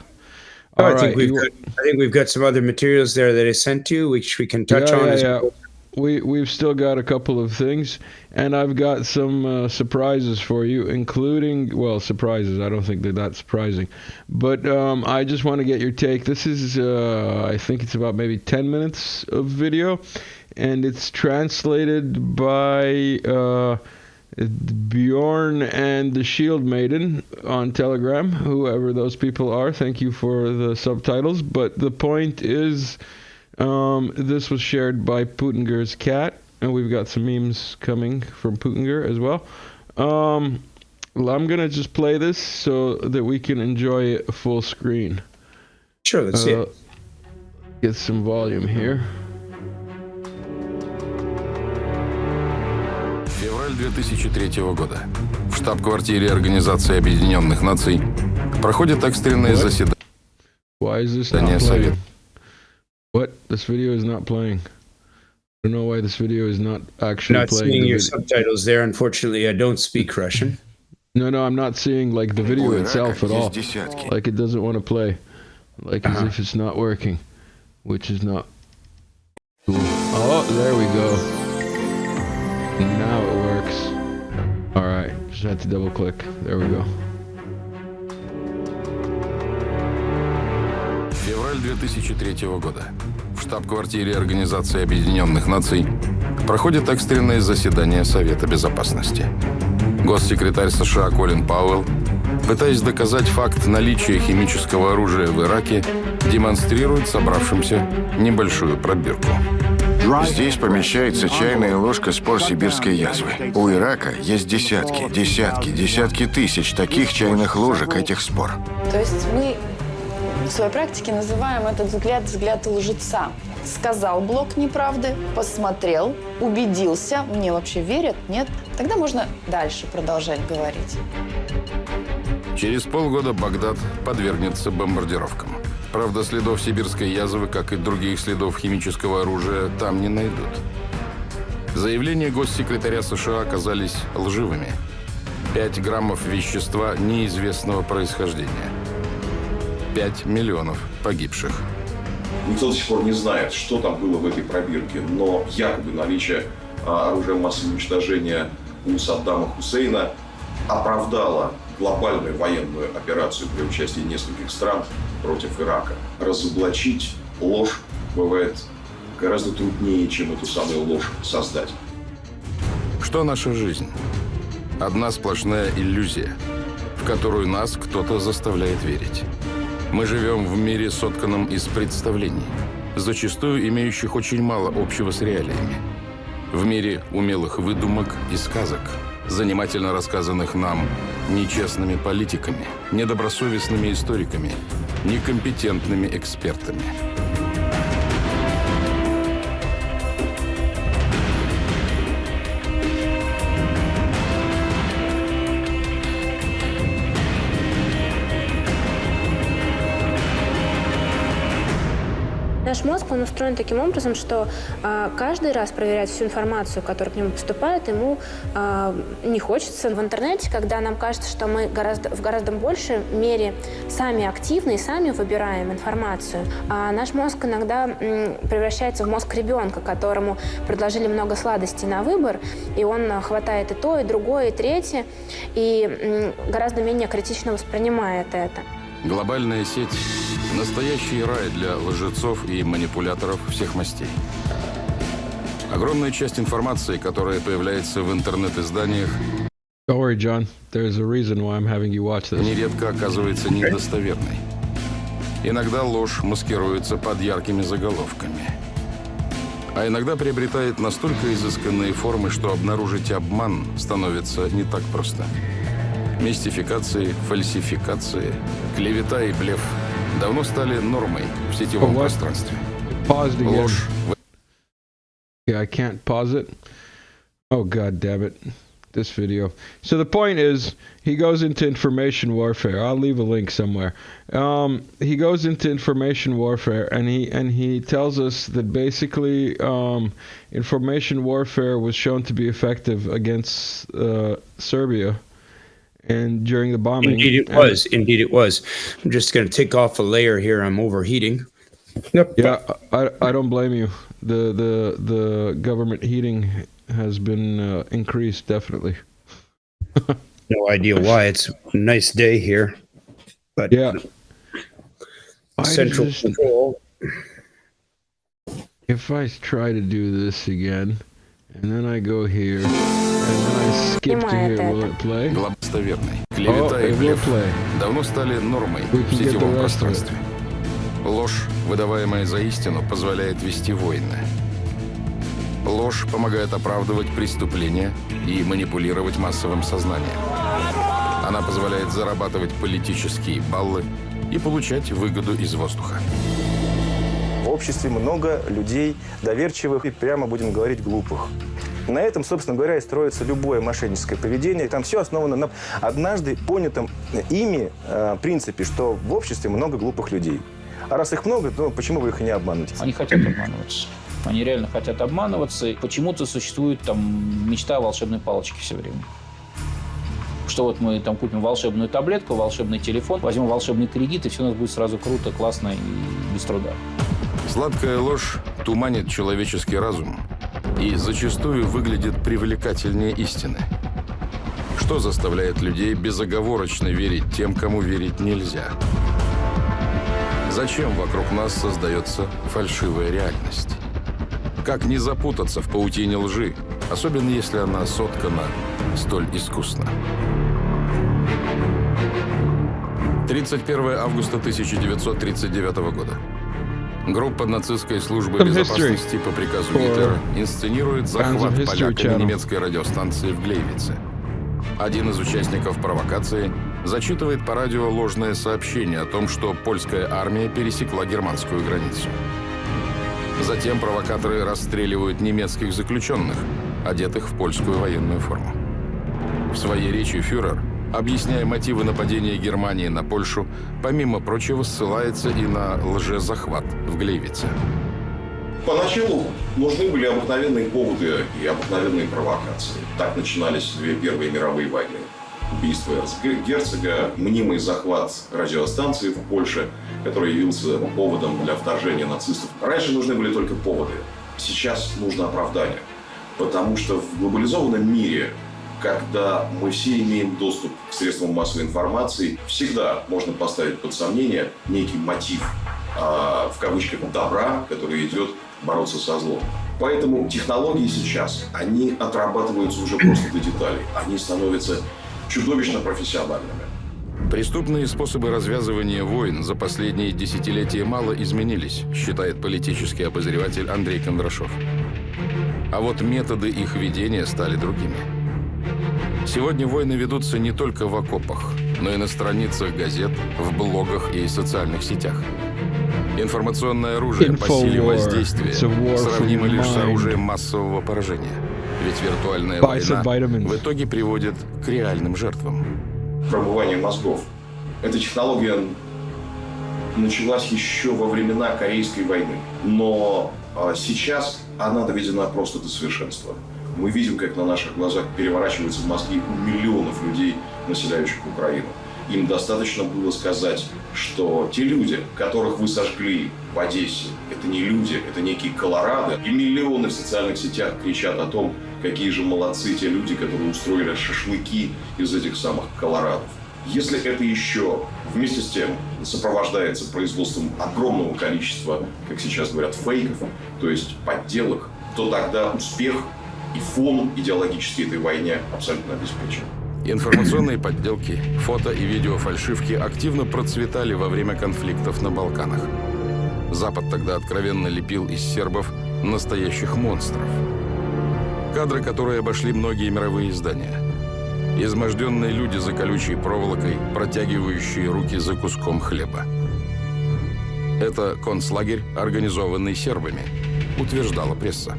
I think we've got some other materials there that I sent you, which we can touch on. we've still got a couple of things, and I've got some surprises for you, including, well, surprises. I don't think that that's surprising, but I just want to get your take. This is, I think it's about maybe 10 minutes of video, and it's translated by Bjorn and the Shield Maiden on Telegram, whoever those people are. Thank you for the subtitles. But the point is, this was shared by Putinger's cat, and we've got some memes coming from Putinger as well. I'm gonna just play this so that we can enjoy it full screen. Sure, let's see it. Get some volume here. Февраль 2003 года. В штаб-квартире Организации Объединенных Наций проходит экстренное заседание Совета. What? This video is not playing. I don't know why this video is not actually Not playing. seeing your subtitles there. Unfortunately, I don't speak Russian. No, I'm not seeing like the video itself at all. Like it doesn't want to play. Like as if it's not working, which is not cool. Oh, there we go. Now it works. All right, just had to double click. There we go. Февраль 2003 года. В штаб-квартире Организации Объединенных Наций проходит экстренное заседание Совета Безопасности. Госсекретарь США Колин Пауэлл, пытаясь доказать факт наличия химического оружия в Ираке, демонстрирует собравшимся небольшую пробирку. Здесь помещается чайная ложка спор сибирской язвы. У Ирака есть десятки тысяч таких чайных ложек этих спор. То есть мы в своей практике называем этот взгляд лжеца. Сказал блок неправды, посмотрел, убедился, мне вообще верят, нет? Тогда можно дальше продолжать говорить. Через полгода Багдад подвергнется бомбардировкам. Правда, следов сибирской язвы, как и других следов химического оружия, там не найдут. Заявления госсекретаря США оказались лживыми. 5 граммов вещества неизвестного происхождения. 5 миллионов погибших. Никто до сих пор не знает, что там было в этой пробирке, но якобы наличие оружия массового уничтожения у Саддама Хусейна оправдало глобальную военную операцию при участии нескольких стран против Ирака. Разоблачить ложь бывает гораздо труднее, чем эту самую ложь создать. Что наша жизнь? Одна сплошная иллюзия, в которую нас кто-то заставляет верить. Мы живем в мире, сотканном из представлений, зачастую имеющих очень мало общего с реалиями. В мире умелых выдумок и сказок, занимательно рассказанных нам нечестными политиками, недобросовестными историками, некомпетентными экспертами. Наш мозг, он устроен таким образом, что каждый раз проверять всю информацию, которая к нему поступает, ему не хочется. В интернете, когда нам кажется, что мы в гораздо большей мере сами активны и сами выбираем информацию, наш мозг иногда превращается в мозг ребенка, которому предложили много сладостей на выбор, и он хватает и то, и другое, и третье, и гораздо менее критично воспринимает это. Глобальная сеть – настоящий рай для лжецов и манипуляторов всех мастей. Огромная часть информации, которая появляется в интернет-изданиях, Don't worry, John. There's a reason why I'm having you watch this. нередко оказывается недостоверной. Иногда ложь маскируется под яркими заголовками. А иногда приобретает настолько изысканные формы, что обнаружить обман становится не так просто. Мистификации, фальсификации, клевета и блеф давно стали нормой в сетевом пространстве. Ложь. Yeah, I can't pause it. Oh, God damn it. This video. So the point is, he goes into information warfare. I'll leave a link somewhere. He goes into information warfare, and he tells us that basically information warfare was shown to be effective against Serbia. And during the bombing. Indeed it was. I'm just going to take off a layer here. I'm overheating. Yep. Yeah, I don't blame you. the government heating has been increased definitely. No idea why. It's a nice day here, but yeah, central control. If I try to do this again, and then I go here, and then I skip to here, will it play? Достоверный. Клевета и блеф давно стали нормой в сетевом пространстве. Ложь, выдаваемая за истину, позволяет вести войны. Ложь помогает оправдывать преступления и манипулировать массовым сознанием. Она позволяет зарабатывать политические баллы и получать выгоду из воздуха. В обществе много людей доверчивых и, прямо будем говорить, глупых. На этом, собственно говоря, и строится любое мошенническое поведение. Там все основано на однажды понятом ими принципе, что в обществе много глупых людей. А раз их много, то почему вы их не обманываете? Они хотят обманываться. Они реально хотят обманываться. И почему-то существует там мечта о волшебной палочке все время. Что вот мы там купим волшебную таблетку, волшебный телефон, возьмем волшебный кредит, и все у нас будет сразу круто, классно и без труда. Сладкая ложь туманит человеческий разум и зачастую выглядит привлекательнее истины. Что заставляет людей безоговорочно верить тем, кому верить нельзя? Зачем вокруг нас создается фальшивая реальность? Как не запутаться в паутине лжи, особенно если она соткана столь искусно? 31 августа 1939 года. Группа нацистской службы безопасности по приказу Гитлера инсценирует захват поляками немецкой радиостанции в Глейвице. Один из участников провокации зачитывает по радио ложное сообщение о том, что польская армия пересекла германскую границу. Затем провокаторы расстреливают немецких заключенных, одетых в польскую военную форму. В своей речи фюрер, объясняя мотивы нападения Германии на Польшу, помимо прочего ссылается и на лжезахват в Глейвице. Поначалу нужны были обыкновенные поводы и обыкновенные провокации. Так начинались две первые мировые войны. Убийство эрцгерцога, мнимый захват радиостанции в Польше, который явился поводом для вторжения нацистов. Раньше нужны были только поводы. Сейчас нужно оправдание. Потому что в глобализованном мире, когда мы все имеем доступ к средствам массовой информации, всегда можно поставить под сомнение некий мотив, в кавычках, добра, который идет бороться со злом. Поэтому технологии сейчас, они отрабатываются уже просто до деталей. Они становятся чудовищно профессиональными. Преступные способы развязывания войн за последние десятилетия мало изменились, считает политический обозреватель Андрей Кондрашов. А вот методы их ведения стали другими. Сегодня войны ведутся не только в окопах, но и на страницах газет, в блогах и социальных сетях. Информационное оружие по силе воздействия сравнимо лишь с оружием массового поражения. Ведь виртуальная война в итоге приводит к реальным жертвам. Промывание мозгов. Эта технология началась еще во времена Корейской войны. Но сейчас она доведена просто до совершенства. Мы видим, как на наших глазах переворачиваются мозги у миллионов людей, населяющих Украину. Им достаточно было сказать, что те люди, которых вы сожгли в Одессе, это не люди, это некие колорадо. И миллионы в социальных сетях кричат о том, какие же молодцы те люди, которые устроили шашлыки из этих самых колорадов. Если это еще вместе с тем сопровождается производством огромного количества, как сейчас говорят, фейков, то есть подделок, то тогда успех и фон идеологический этой войне абсолютно обеспечен. Информационные подделки, фото и видеофальшивки активно процветали во время конфликтов на Балканах. Запад тогда откровенно лепил из сербов настоящих монстров. Кадры, которые обошли многие мировые издания. Изможденные люди за колючей проволокой, протягивающие руки за куском хлеба. Это концлагерь, организованный сербами, утверждала пресса.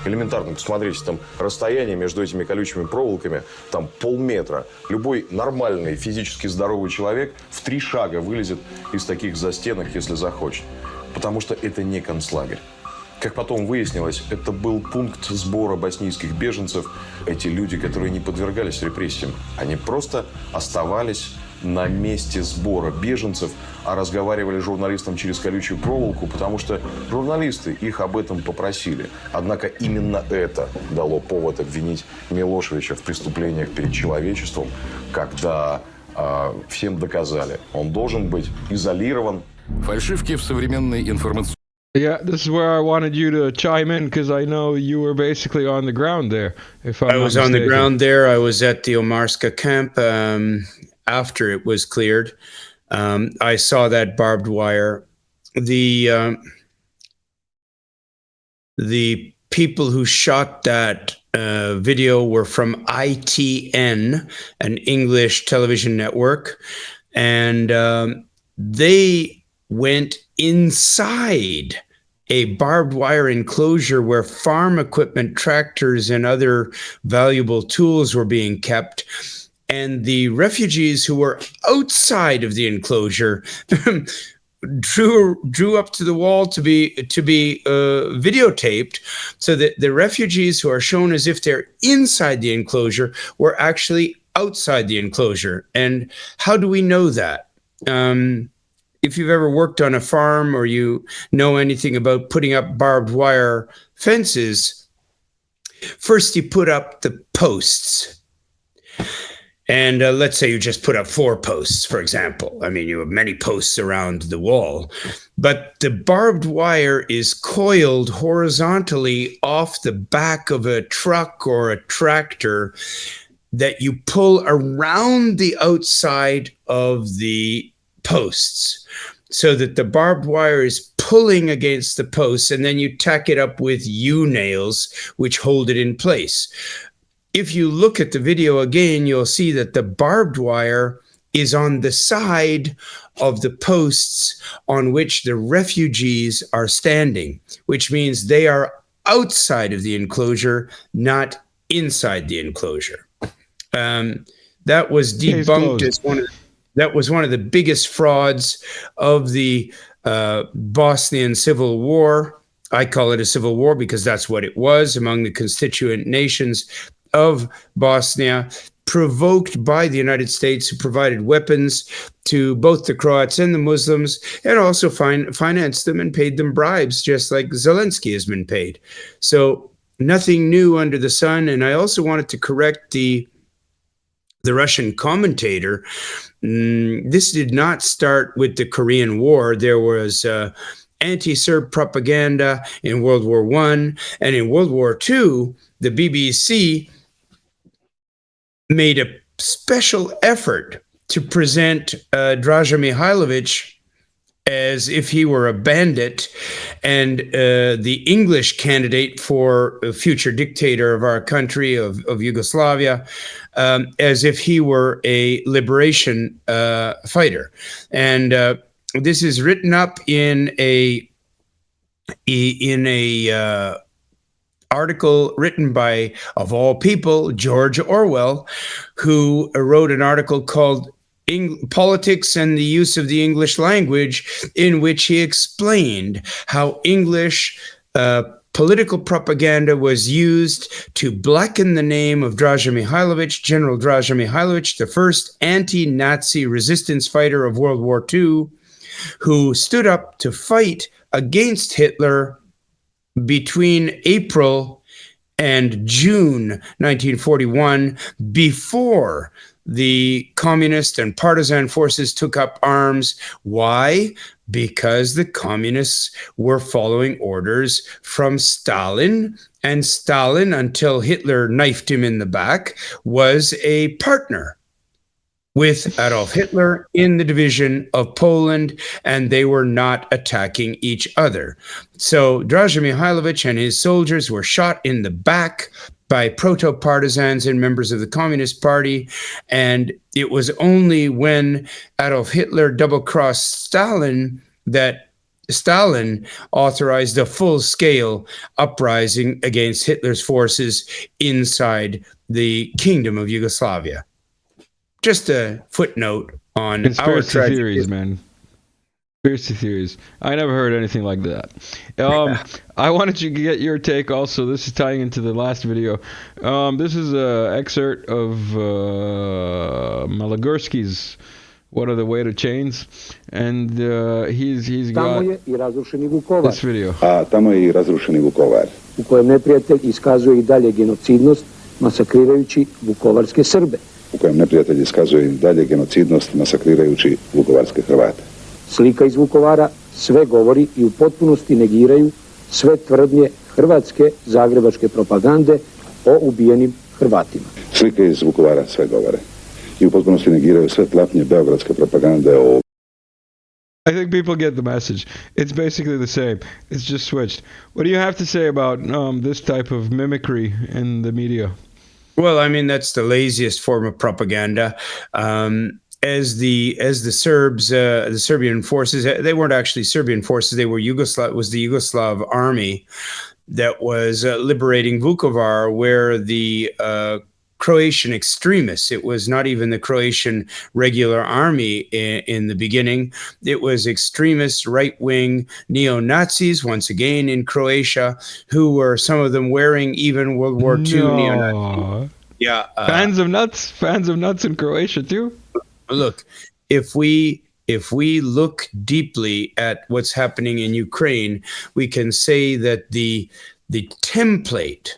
Элементарно, посмотрите, там расстояние между этими колючими проволоками, там полметра. Любой нормальный, физически здоровый человек в 3 шага вылезет из таких застенок, если захочет. Потому что это не концлагерь. Как потом выяснилось, это был пункт сбора боснийских беженцев. Эти люди, которые не подвергались репрессиям, они просто оставались на месте сбора беженцев, а разговаривали с журналистом через колючую проволоку, потому что журналисты их об этом попросили. Однако именно это дало повод обвинить Милошевича в преступлениях перед человечеством, когда всем доказали, он должен быть изолирован. Фальшивки в современной информационной... Yeah, this is where I wanted you to chime in because I know you were basically on the ground there. If I'm I was on the ground there. I was at the Omarska camp after it was cleared. I saw that barbed wire. The people who shot that video were from ITN, an English television network, and they went inside a barbed wire enclosure where farm equipment, tractors, and other valuable tools were being kept. And the refugees who were outside of the enclosure drew up to the wall to be videotaped, so that the refugees who are shown as if they're inside the enclosure were actually outside the enclosure. And how do we know that? If you've ever worked on a farm or you know anything about putting up barbed wire fences, first you put up the posts. And let's say you just put up 4 posts, for example. I mean, you have many posts around the wall, but the barbed wire is coiled horizontally off the back of a truck or a tractor that you pull around the outside of the posts, so that the barbed wire is pulling against the posts, and then you tack it up with U-nails, which hold it in place. If you look at the video again, you'll see that the barbed wire is on the side of the posts on which the refugees are standing, which means they are outside of the enclosure, not inside the enclosure. That was debunked as one of the biggest frauds of the Bosnian Civil War. I call it a civil war because that's what it was among the constituent nations of Bosnia, provoked by the United States, who provided weapons to both the Croats and the Muslims, and also financed them and paid them bribes, just like Zelensky has been paid. So nothing new under the sun. And I also wanted to correct the Russian commentator. This did not start with the Korean War. There was anti-Serb propaganda in World War I, and in World War II, the BBC made a special effort to present Draža Mihailović as if he were a bandit, and the English candidate for a future dictator of our country, of Yugoslavia, as if he were a liberation fighter. And this is written up in a article written by, of all people, George Orwell, who wrote an article called Politics and the Use of the English Language, in which he explained how English political propaganda was used to blacken the name of Draža Mihailović, General Draža Mihailović, the first anti-Nazi resistance fighter of World War II, who stood up to fight against Hitler between April and June 1941, before the communist and partisan forces took up arms. Why? Because the communists were following orders from Stalin, and Stalin, until Hitler knifed him in the back, was a partner with Adolf Hitler in the division of Poland, and they were not attacking each other. So Draža Mihailović and his soldiers were shot in the back by proto-partisans and members of the Communist Party, and it was only when Adolf Hitler double-crossed Stalin that Stalin authorized a full-scale uprising against Hitler's forces inside the Kingdom of Yugoslavia. Just a footnote on conspiracy our theories, man. Conspiracy theories. I never heard anything like that. I wanted you to get your take also. This is tying into the last video. This is an excerpt of Malagurski's one of the weight of chains, and he's got Tamo je i razrušeni Vukovar. this video. A tamo je i razrušeni Vukovar. U kojem neprijatelj iskazuje i dalje genocidnost, masakrirajući vukovarske Srbe. U kojem neprijatelj iskazuje i dalje genocidnost, masakrirajući vukovarske Hrvate. Slika iz Vukovara sve govori i u potpunosti negiraju sve tvrdnje hrvatske zagrebačke propagande o ubijenim Hrvatima. Slike iz Vukovara sve govore i u potpunosti negiraju sve tlapnje beogradske propagande o... I think people get the message. It's basically the same. It's just switched. What do you have to say about this type of mimicry in the media? Well, I mean, that's the laziest form of propaganda. As the Serbs, the Serbian forces, they weren't actually Serbian forces. They were the Yugoslav army that was liberating Vukovar, where the Croatian extremists, it was not even the Croatian regular army in the beginning. It was extremist right-wing neo-Nazis, once again in Croatia, who were some of them wearing even World War II neo-Nazis. Yeah. Fans of nuts in Croatia too? Look, if we look deeply at what's happening in Ukraine, we can say that the template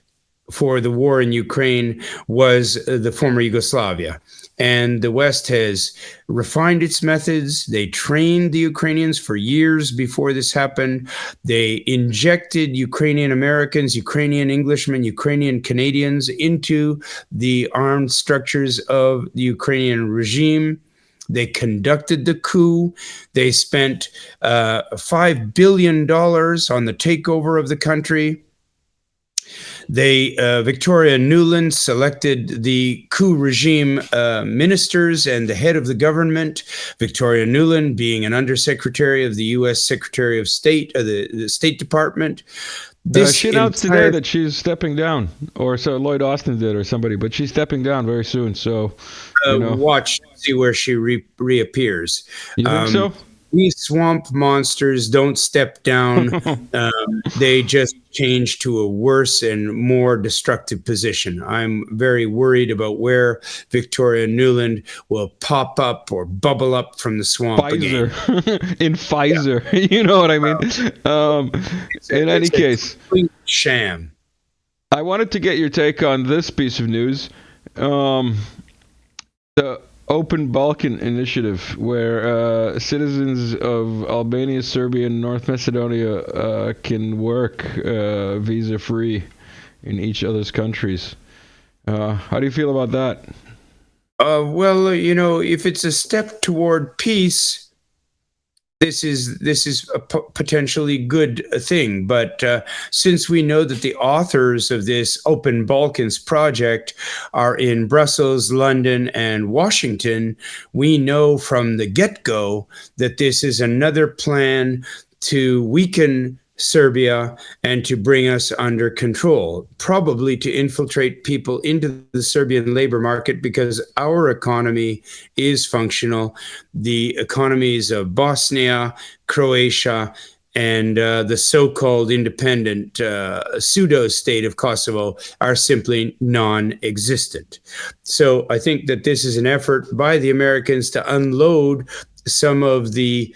for the war in Ukraine was the former Yugoslavia. And the West has refined its methods. They trained the Ukrainians for years before this happened. They injected Ukrainian Americans, Ukrainian Englishmen, Ukrainian Canadians into the armed structures of the Ukrainian regime. They conducted the coup. They spent $5 billion on the takeover of the country. Victoria Nuland selected the coup regime ministers and the head of the government. Victoria Nuland being an undersecretary of the U.S. Secretary of State, the State Department. She announced today that she's stepping down, or so Lloyd Austin did, or somebody, but she's stepping down very soon. So, watch, see where she reappears. You think so? These swamp monsters don't step down. They just change to a worse and more destructive position. I'm very worried about where Victoria Nuland will pop up or bubble up from the swamp again. In Pfizer. Yeah. You know what I mean? In any case. Sham. I wanted to get your take on this piece of news. The Open Balkan Initiative, where citizens of Albania, Serbia, and North Macedonia can work visa-free in each other's countries. How do you feel about that? Well, if it's a step toward peace, this is a potentially good thing. But since we know that the authors of this Open Balkans project are in Brussels, London, and Washington, we know from the get-go that this is another plan to weaken Serbia and to bring us under control, probably to infiltrate people into the Serbian labor market, because our economy is functional. The economies of Bosnia, Croatia, and the so-called independent pseudo-state of Kosovo are simply non-existent. So I think that this is an effort by the Americans to unload some of the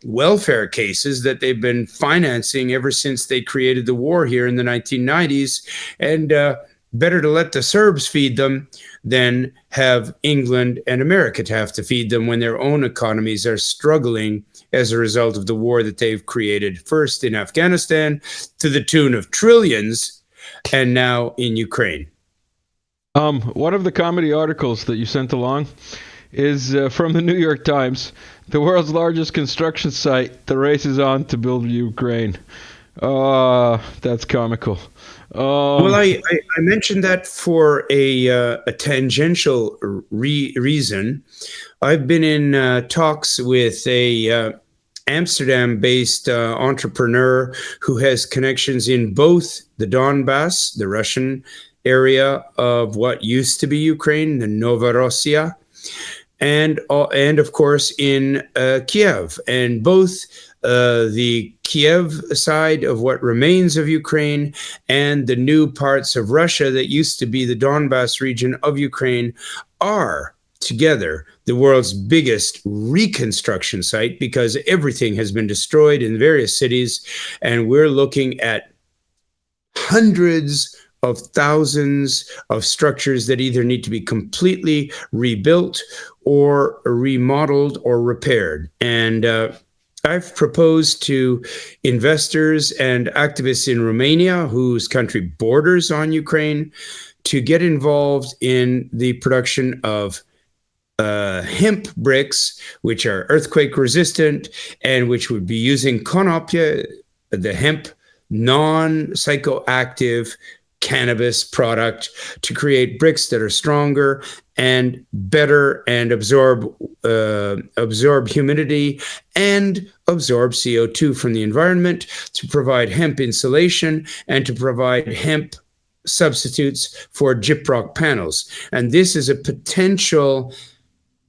welfare cases that they've been financing ever since they created the war here in the 1990s, and better to let the Serbs feed them than have England and America to have to feed them when their own economies are struggling as a result of the war that they've created, first in Afghanistan to the tune of trillions, and now in Ukraine. One of the comedy articles that you sent along is from the New York Times. The world's largest construction site, the race is on to build Ukraine. That's comical. Well, I mentioned that for a tangential reason. I've been in talks with a Amsterdam-based entrepreneur who has connections in both the Donbass, the Russian area of what used to be Ukraine, the Novorossiya, and of course in Kiev, and both the Kiev side of what remains of Ukraine and the new parts of Russia that used to be the Donbass region of Ukraine are together the world's biggest reconstruction site because everything has been destroyed in various cities. And we're looking at hundreds of thousands of structures that either need to be completely rebuilt or remodeled or repaired. And I've proposed to investors and activists in Romania, whose country borders on Ukraine, to get involved in the production of hemp bricks, which are earthquake resistant and which would be using konopia, the hemp non-psychoactive cannabis product, to create bricks that are stronger and better and absorb humidity and absorb CO2 from the environment, to provide hemp insulation and to provide hemp substitutes for gyprock panels. And this is a potential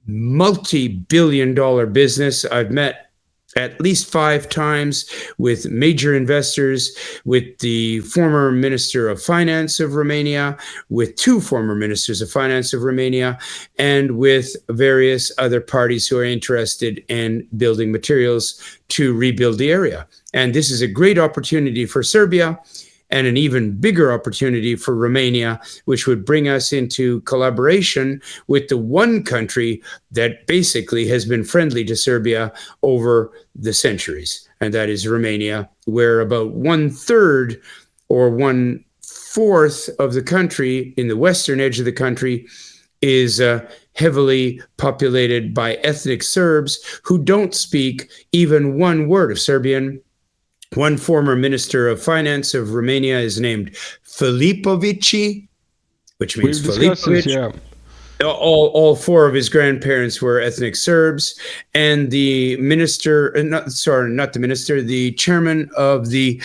multi-billion-dollar business. I've met at least 5 times with major investors, with the former Minister of Finance of Romania, with 2 former Ministers of Finance of Romania, and with various other parties who are interested in building materials to rebuild the area. And this is a great opportunity for Serbia, and an even bigger opportunity for Romania, which would bring us into collaboration with the one country that basically has been friendly to Serbia over the centuries, and that is Romania, where about 1/3 or 1/4 of the country, in the western edge of the country, is heavily populated by ethnic Serbs who don't speak even one word of Serbian. One former Minister of Finance of Romania is named Filipovici, which means Filipovic. Yeah. All 4 of his grandparents were ethnic Serbs, and the minister, the chairman of the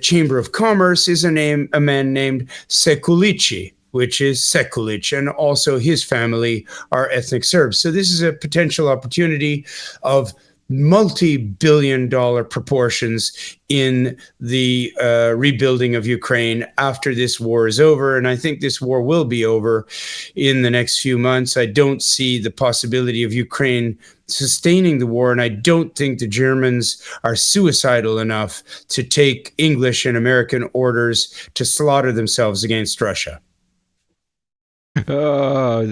Chamber of Commerce is a man named Sekulici, which is Sekulic, and also his family are ethnic Serbs. So this is a potential opportunity of multi-billion-dollar proportions in the rebuilding of Ukraine after this war is over. And I think this war will be over in the next few months. I don't see the possibility of Ukraine sustaining the war, and I don't think the Germans are suicidal enough to take English and American orders to slaughter themselves against Russia.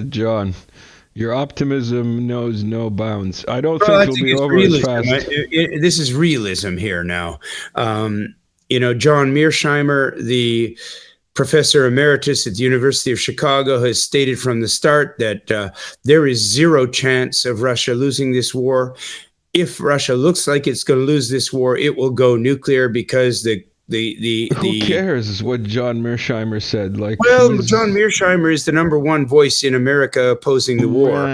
John, your optimism knows no bounds. I don't think it'll be over as fast. This is realism here now. John Mearsheimer, the professor emeritus at the University of Chicago, has stated from the start that there is 0 chance of Russia losing this war. If Russia looks like it's going to lose this war, it will go nuclear because who cares is what John Mearsheimer said. John Mearsheimer is the #1 voice in America opposing the war.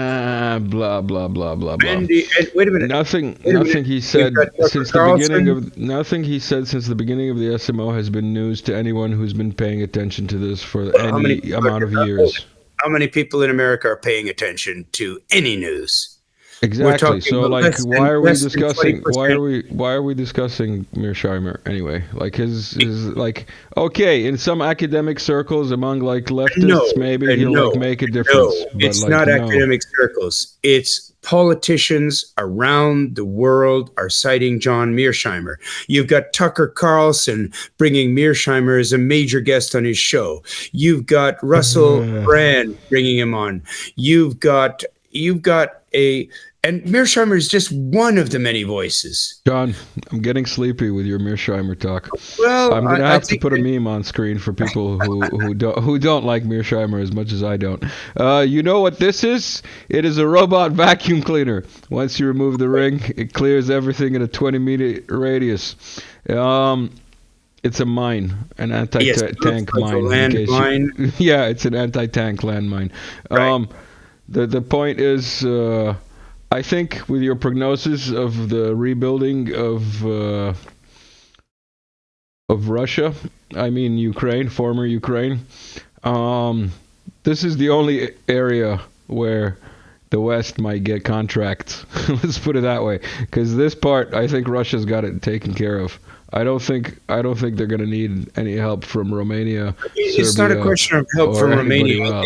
Blah blah blah blah blah. And wait a minute. Nothing he said since the beginning of the SMO has been news to anyone who's been paying attention to this for any amount of years. How many people in America are paying attention to any news? Exactly. So, why are we discussing Mearsheimer anyway? Okay, in some academic circles among leftists, maybe he'll make a difference. No, it's not academic circles. It's politicians around the world are citing John Mearsheimer. You've got Tucker Carlson bringing Mearsheimer as a major guest on his show. You've got Russell Brand bringing him on. You've got and Mearsheimer is just one of the many voices. John, I'm getting sleepy with your Mearsheimer talk. Well, I'm going to have to put a meme on screen for people who don't like Mearsheimer as much as I don't. You know what this is? It is a robot vacuum cleaner. Once you remove the ring, it clears everything in a 20-meter radius. It's a mine, an anti-tank mine. Yeah, it's an anti-tank landmine. Right. The point is, I think with your prognosis of the rebuilding of Russia, I mean Ukraine, former Ukraine, this is the only area where the West might get contracts. Let's put it that way, because this part, I think Russia's got it taken care of. I don't think they're going to need any help from Romania. It's not a question of help from Romania.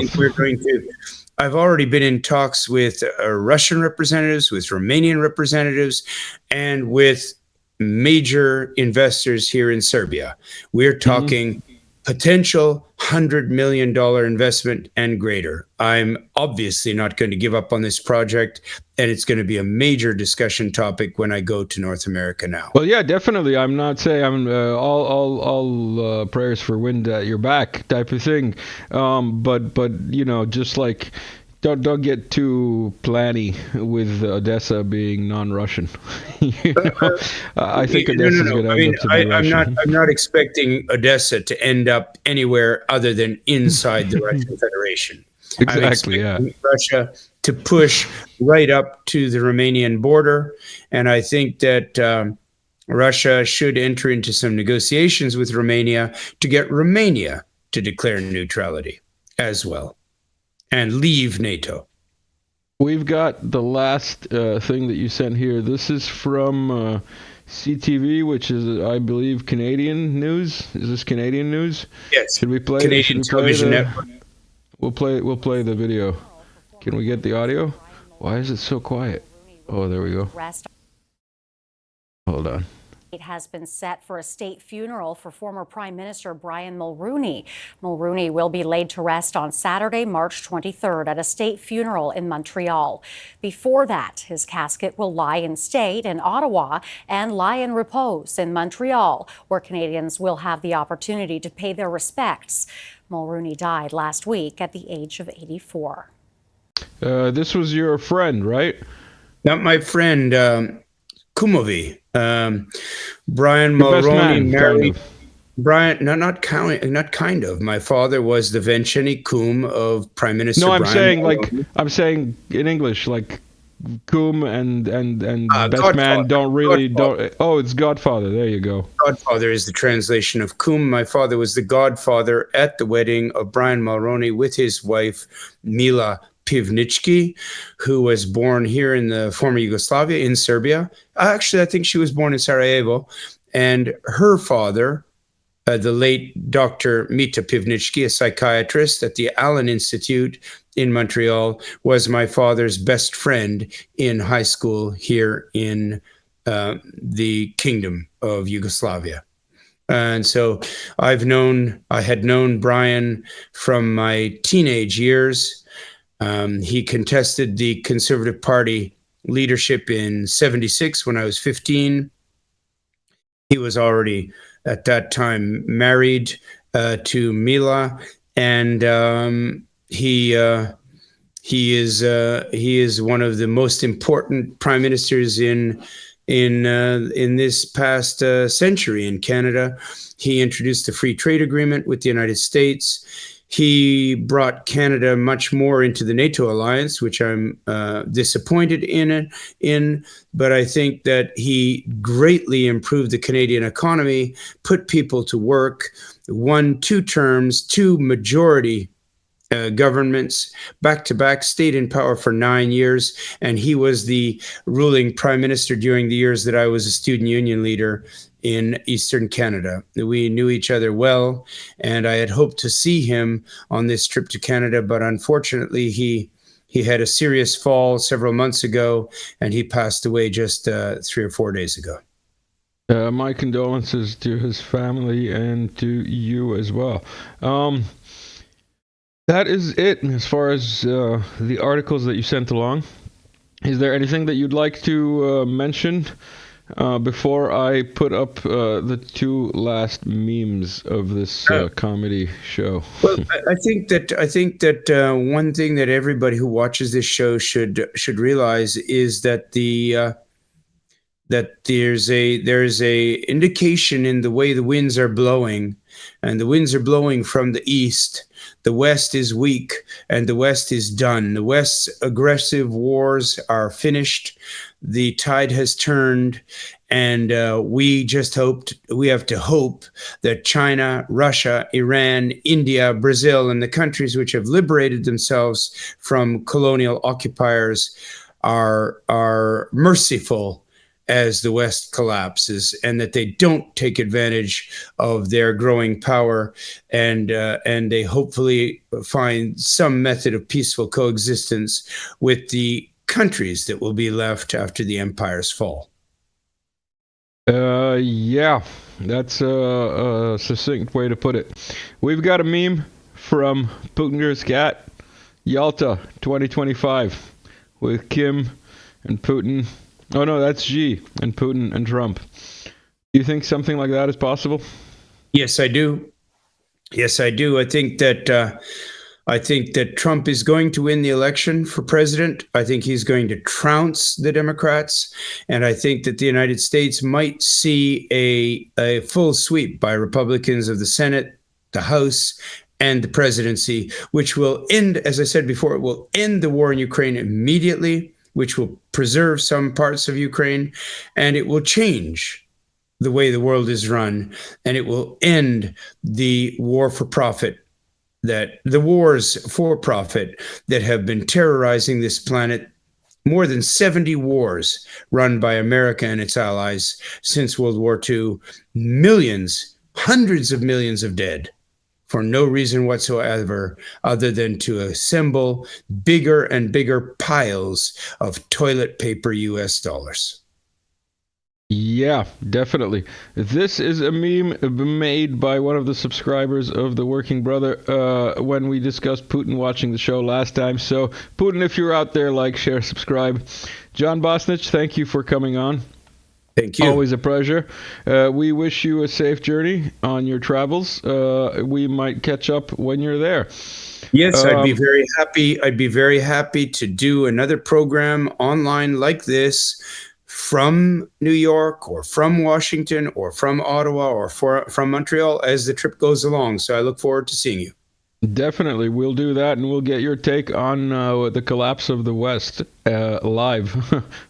I've already been in talks with Russian representatives, with Romanian representatives, and with major investors here in Serbia. We're talking potential $100 million investment and greater. I'm obviously not going to give up on this project, and it's going to be a major discussion topic when I go to North America now. Well, yeah, definitely. I'm not saying I'm all prayers for wind at your back type of thing, but you know, just like don't get too planny with Odessa being non-Russian. You know? I think Odessa is going to end up to be Russian. I'm not expecting Odessa to end up anywhere other than inside the Russian Federation. Exactly, I'm expecting Russia to push right up to the Romanian border, and I think that Russia should enter into some negotiations with Romania to get Romania to declare neutrality as well and leave NATO. We've got the last thing that you sent here. This is from CTV, which is, I believe, Canadian news. Is this Canadian news? Yes. Should we play? Canadian Television Network. We'll play the video. Can we get the audio? Why is it so quiet? Oh, there we go. Hold on. It has been set for a state funeral for former Prime Minister Brian Mulroney. Mulroney will be laid to rest on Saturday, March 23rd at a state funeral in Montreal. Before that, his casket will lie in state in Ottawa and lie in repose in Montreal, where Canadians will have the opportunity to pay their respects. Mulroney died last week at the age of 84. This was your friend, right? Not my friend, Kumovi. Brian Mulroney married Brian. No, not kind of. My father was the Venceni cum of Prime Minister. No, I'm Brian saying Mulroney. I'm saying in English, like cum and best Godfather. man don't. Oh, it's Godfather. There you go. Godfather is the translation of cum. My father was the godfather at the wedding of Brian Mulroney with his wife Mila Pivnički, who was born here in the former Yugoslavia in Serbia. Actually, I think she was born in Sarajevo. And her father, the late Dr. Mita Pivnički, a psychiatrist at the Allen Institute in Montreal, was my father's best friend in high school here in the Kingdom of Yugoslavia. And so I had known Brian from my teenage years. He contested the Conservative Party leadership in '76 when I was 15. He was already at that time married to Mila, and he is one of the most important prime ministers in this past century in Canada. He introduced the free trade agreement with the United States. He brought Canada much more into the NATO alliance, which I'm disappointed in, but I think that he greatly improved the Canadian economy, put people to work, won 2 terms, 2 majority governments back-to-back, stayed in power for 9 years, and he was the ruling prime minister during the years that I was a student union leader in Eastern Canada. We knew each other well, and I had hoped to see him on this trip to Canada, but unfortunately he had a serious fall several months ago, and he passed away just 3 or 4 days ago. My condolences to his family and to you as well. That is it as far as the articles that you sent along. Is there anything that you'd like to mention before I put up the 2 last memes of this comedy show? Well, I think that one thing that everybody who watches this show should realize is that that there's a indication in the way the winds are blowing, and the winds are blowing from the east. The West is weak, and the West is done. The West's aggressive wars are finished. The tide has turned, and we have to hope that China, Russia, Iran, India, Brazil, and the countries which have liberated themselves from colonial occupiers are merciful as the West collapses, and that they don't take advantage of their growing power, and they hopefully find some method of peaceful coexistence with the countries that will be left after the empire's fall. Yeah, that's a succinct way to put it. We've got a meme from Putin's cat, Yalta 2025, with Kim and Putin. Oh no, that's Xi and Putin and Trump. Do you think something like that is possible? Yes, I do. Yes, I do. I think that Trump is going to win the election for president. I think he's going to trounce the Democrats. And I think that the United States might see a full sweep by Republicans of the Senate, the House, and the presidency, which will end, as I said before, it will end the war in Ukraine immediately, which will preserve some parts of Ukraine, and it will change the way the world is run, and it will end the war for profit, that the wars for profit that have been terrorizing this planet, more than 70 wars run by America and its allies since World War II, millions, hundreds of millions of dead for no reason whatsoever other than to assemble bigger and bigger piles of toilet paper US dollars. Yeah, definitely. This is a meme made by one of the subscribers of The Working Brother when we discussed Putin watching the show last time. So, Putin, if you're out there, like, share, subscribe. John Bosnitch, thank you for coming on. Thank you. Always a pleasure. We wish you a safe journey on your travels. We might catch up when you're there. Yes, I'd be very happy. I'd be very happy to do another program online like this, from New York or from Washington or from Ottawa or from Montreal as the trip goes along. So I look forward to seeing you. Definitely. We'll do that, and we'll get your take on the collapse of the West live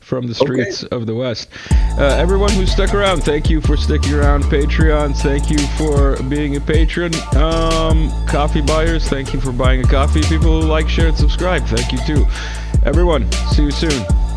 from the streets of the West. Everyone who stuck around, thank you for sticking around. Patreons, thank you for being a patron. Coffee buyers, thank you for buying a coffee. People who like, share, and subscribe, thank you too. Everyone, see you soon.